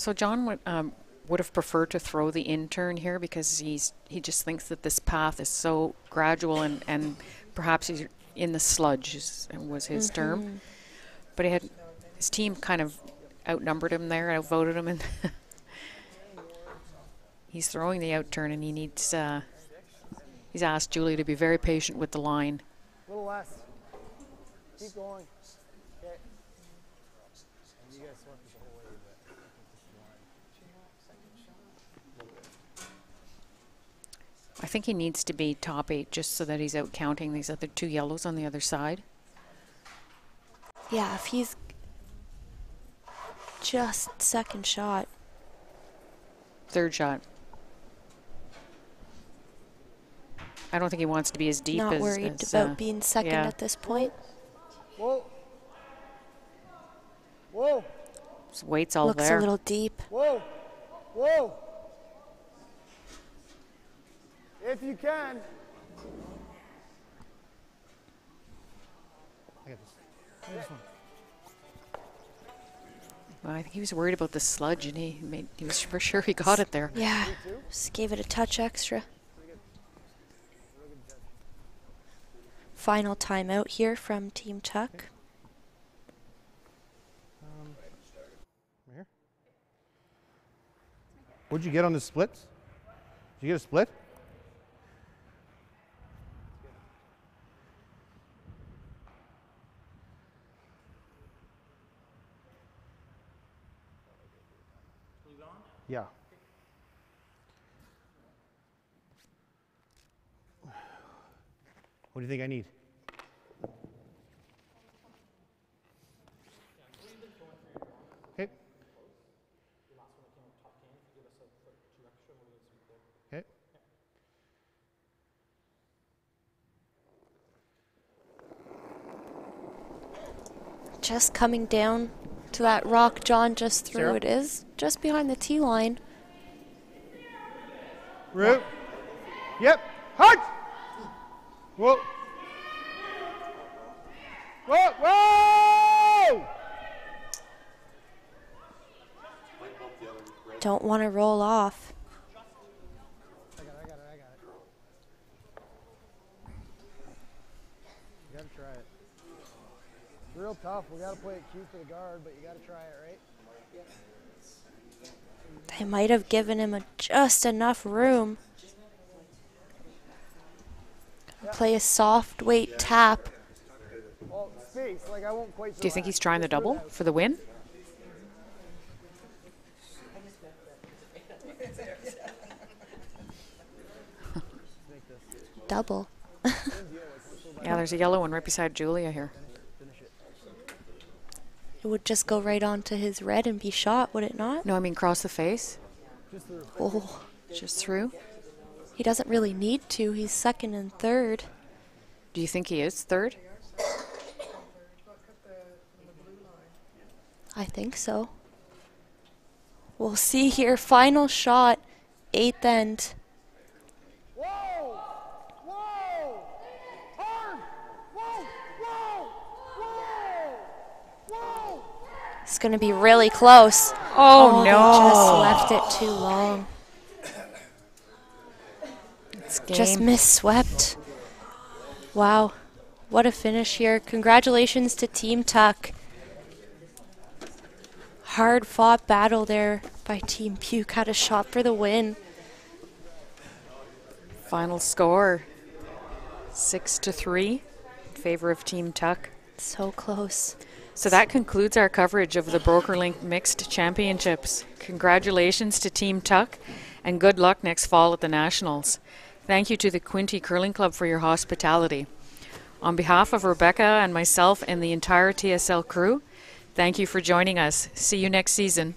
So John would have preferred to throw the intern here because he just thinks that this path is so gradual and perhaps he's in the sludge was his term. But his team kind of outnumbered him there, outvoted him, and he's throwing the out turn, and he needs. He's asked Julie to be very patient with the line. A little less. Keep going. Okay. You guys swept it the whole way, but I think this is line. I think he needs to be top 8 just so that he's out counting these other 2 yellows on the other side. Yeah, if he's just second shot. Third shot. I don't think he wants to be as deep Not as... worried about being second yeah. at this point. Whoa. Whoa. His weight's all Looks there. a little deep. Whoa. Whoa. If you can. I got this. I got this one. Well, I think he was worried about the sludge, and he was for sure he got it there. Yeah, just gave it a touch extra. Final timeout here from Team Tuck. Here. What'd you get on the splits? Did you get a split? Yeah. What do you think I need? Okay. Okay. Just coming down to that rock John just threw. Sarah? It is just behind the tee line. Root. Yep. Hard. Whoa. Whoa. Whoa. Don't want to roll off. I got it. You gotta try it. It's real tough. We gotta play it cute for the guard, but you gotta try it, right? They might have given him just enough room. Play a soft weight tap. Well, space, like I won't quite. Do you think he's trying the double for the win? Double. Yeah, there's a yellow one right beside Julia here. It would just go right onto his red and be shot, would it not? No, I mean cross the face. Oh, Just through. he doesn't really need to. He's second and third. Do you think he is third? I think so. We'll see here. Final shot, 8th end. Whoa! Whoa! Hard! Whoa! Whoa! Whoa! Whoa! It's going to be really close. Oh, They just left it too long. It's game. Just misswept. Wow. What a finish here. Congratulations to Team Tuck. Hard fought battle there by Team BEUK. Had a shot for the win. Final score 6-3 in favor of Team Tuck. So close. So that concludes our coverage of the BrokerLink Mixed Championships. Congratulations to Team Tuck and good luck next fall at the Nationals. Thank you to the Quinte Curling Club for your hospitality. On behalf of Rebecca and myself and the entire TSL crew, thank you for joining us. See you next season.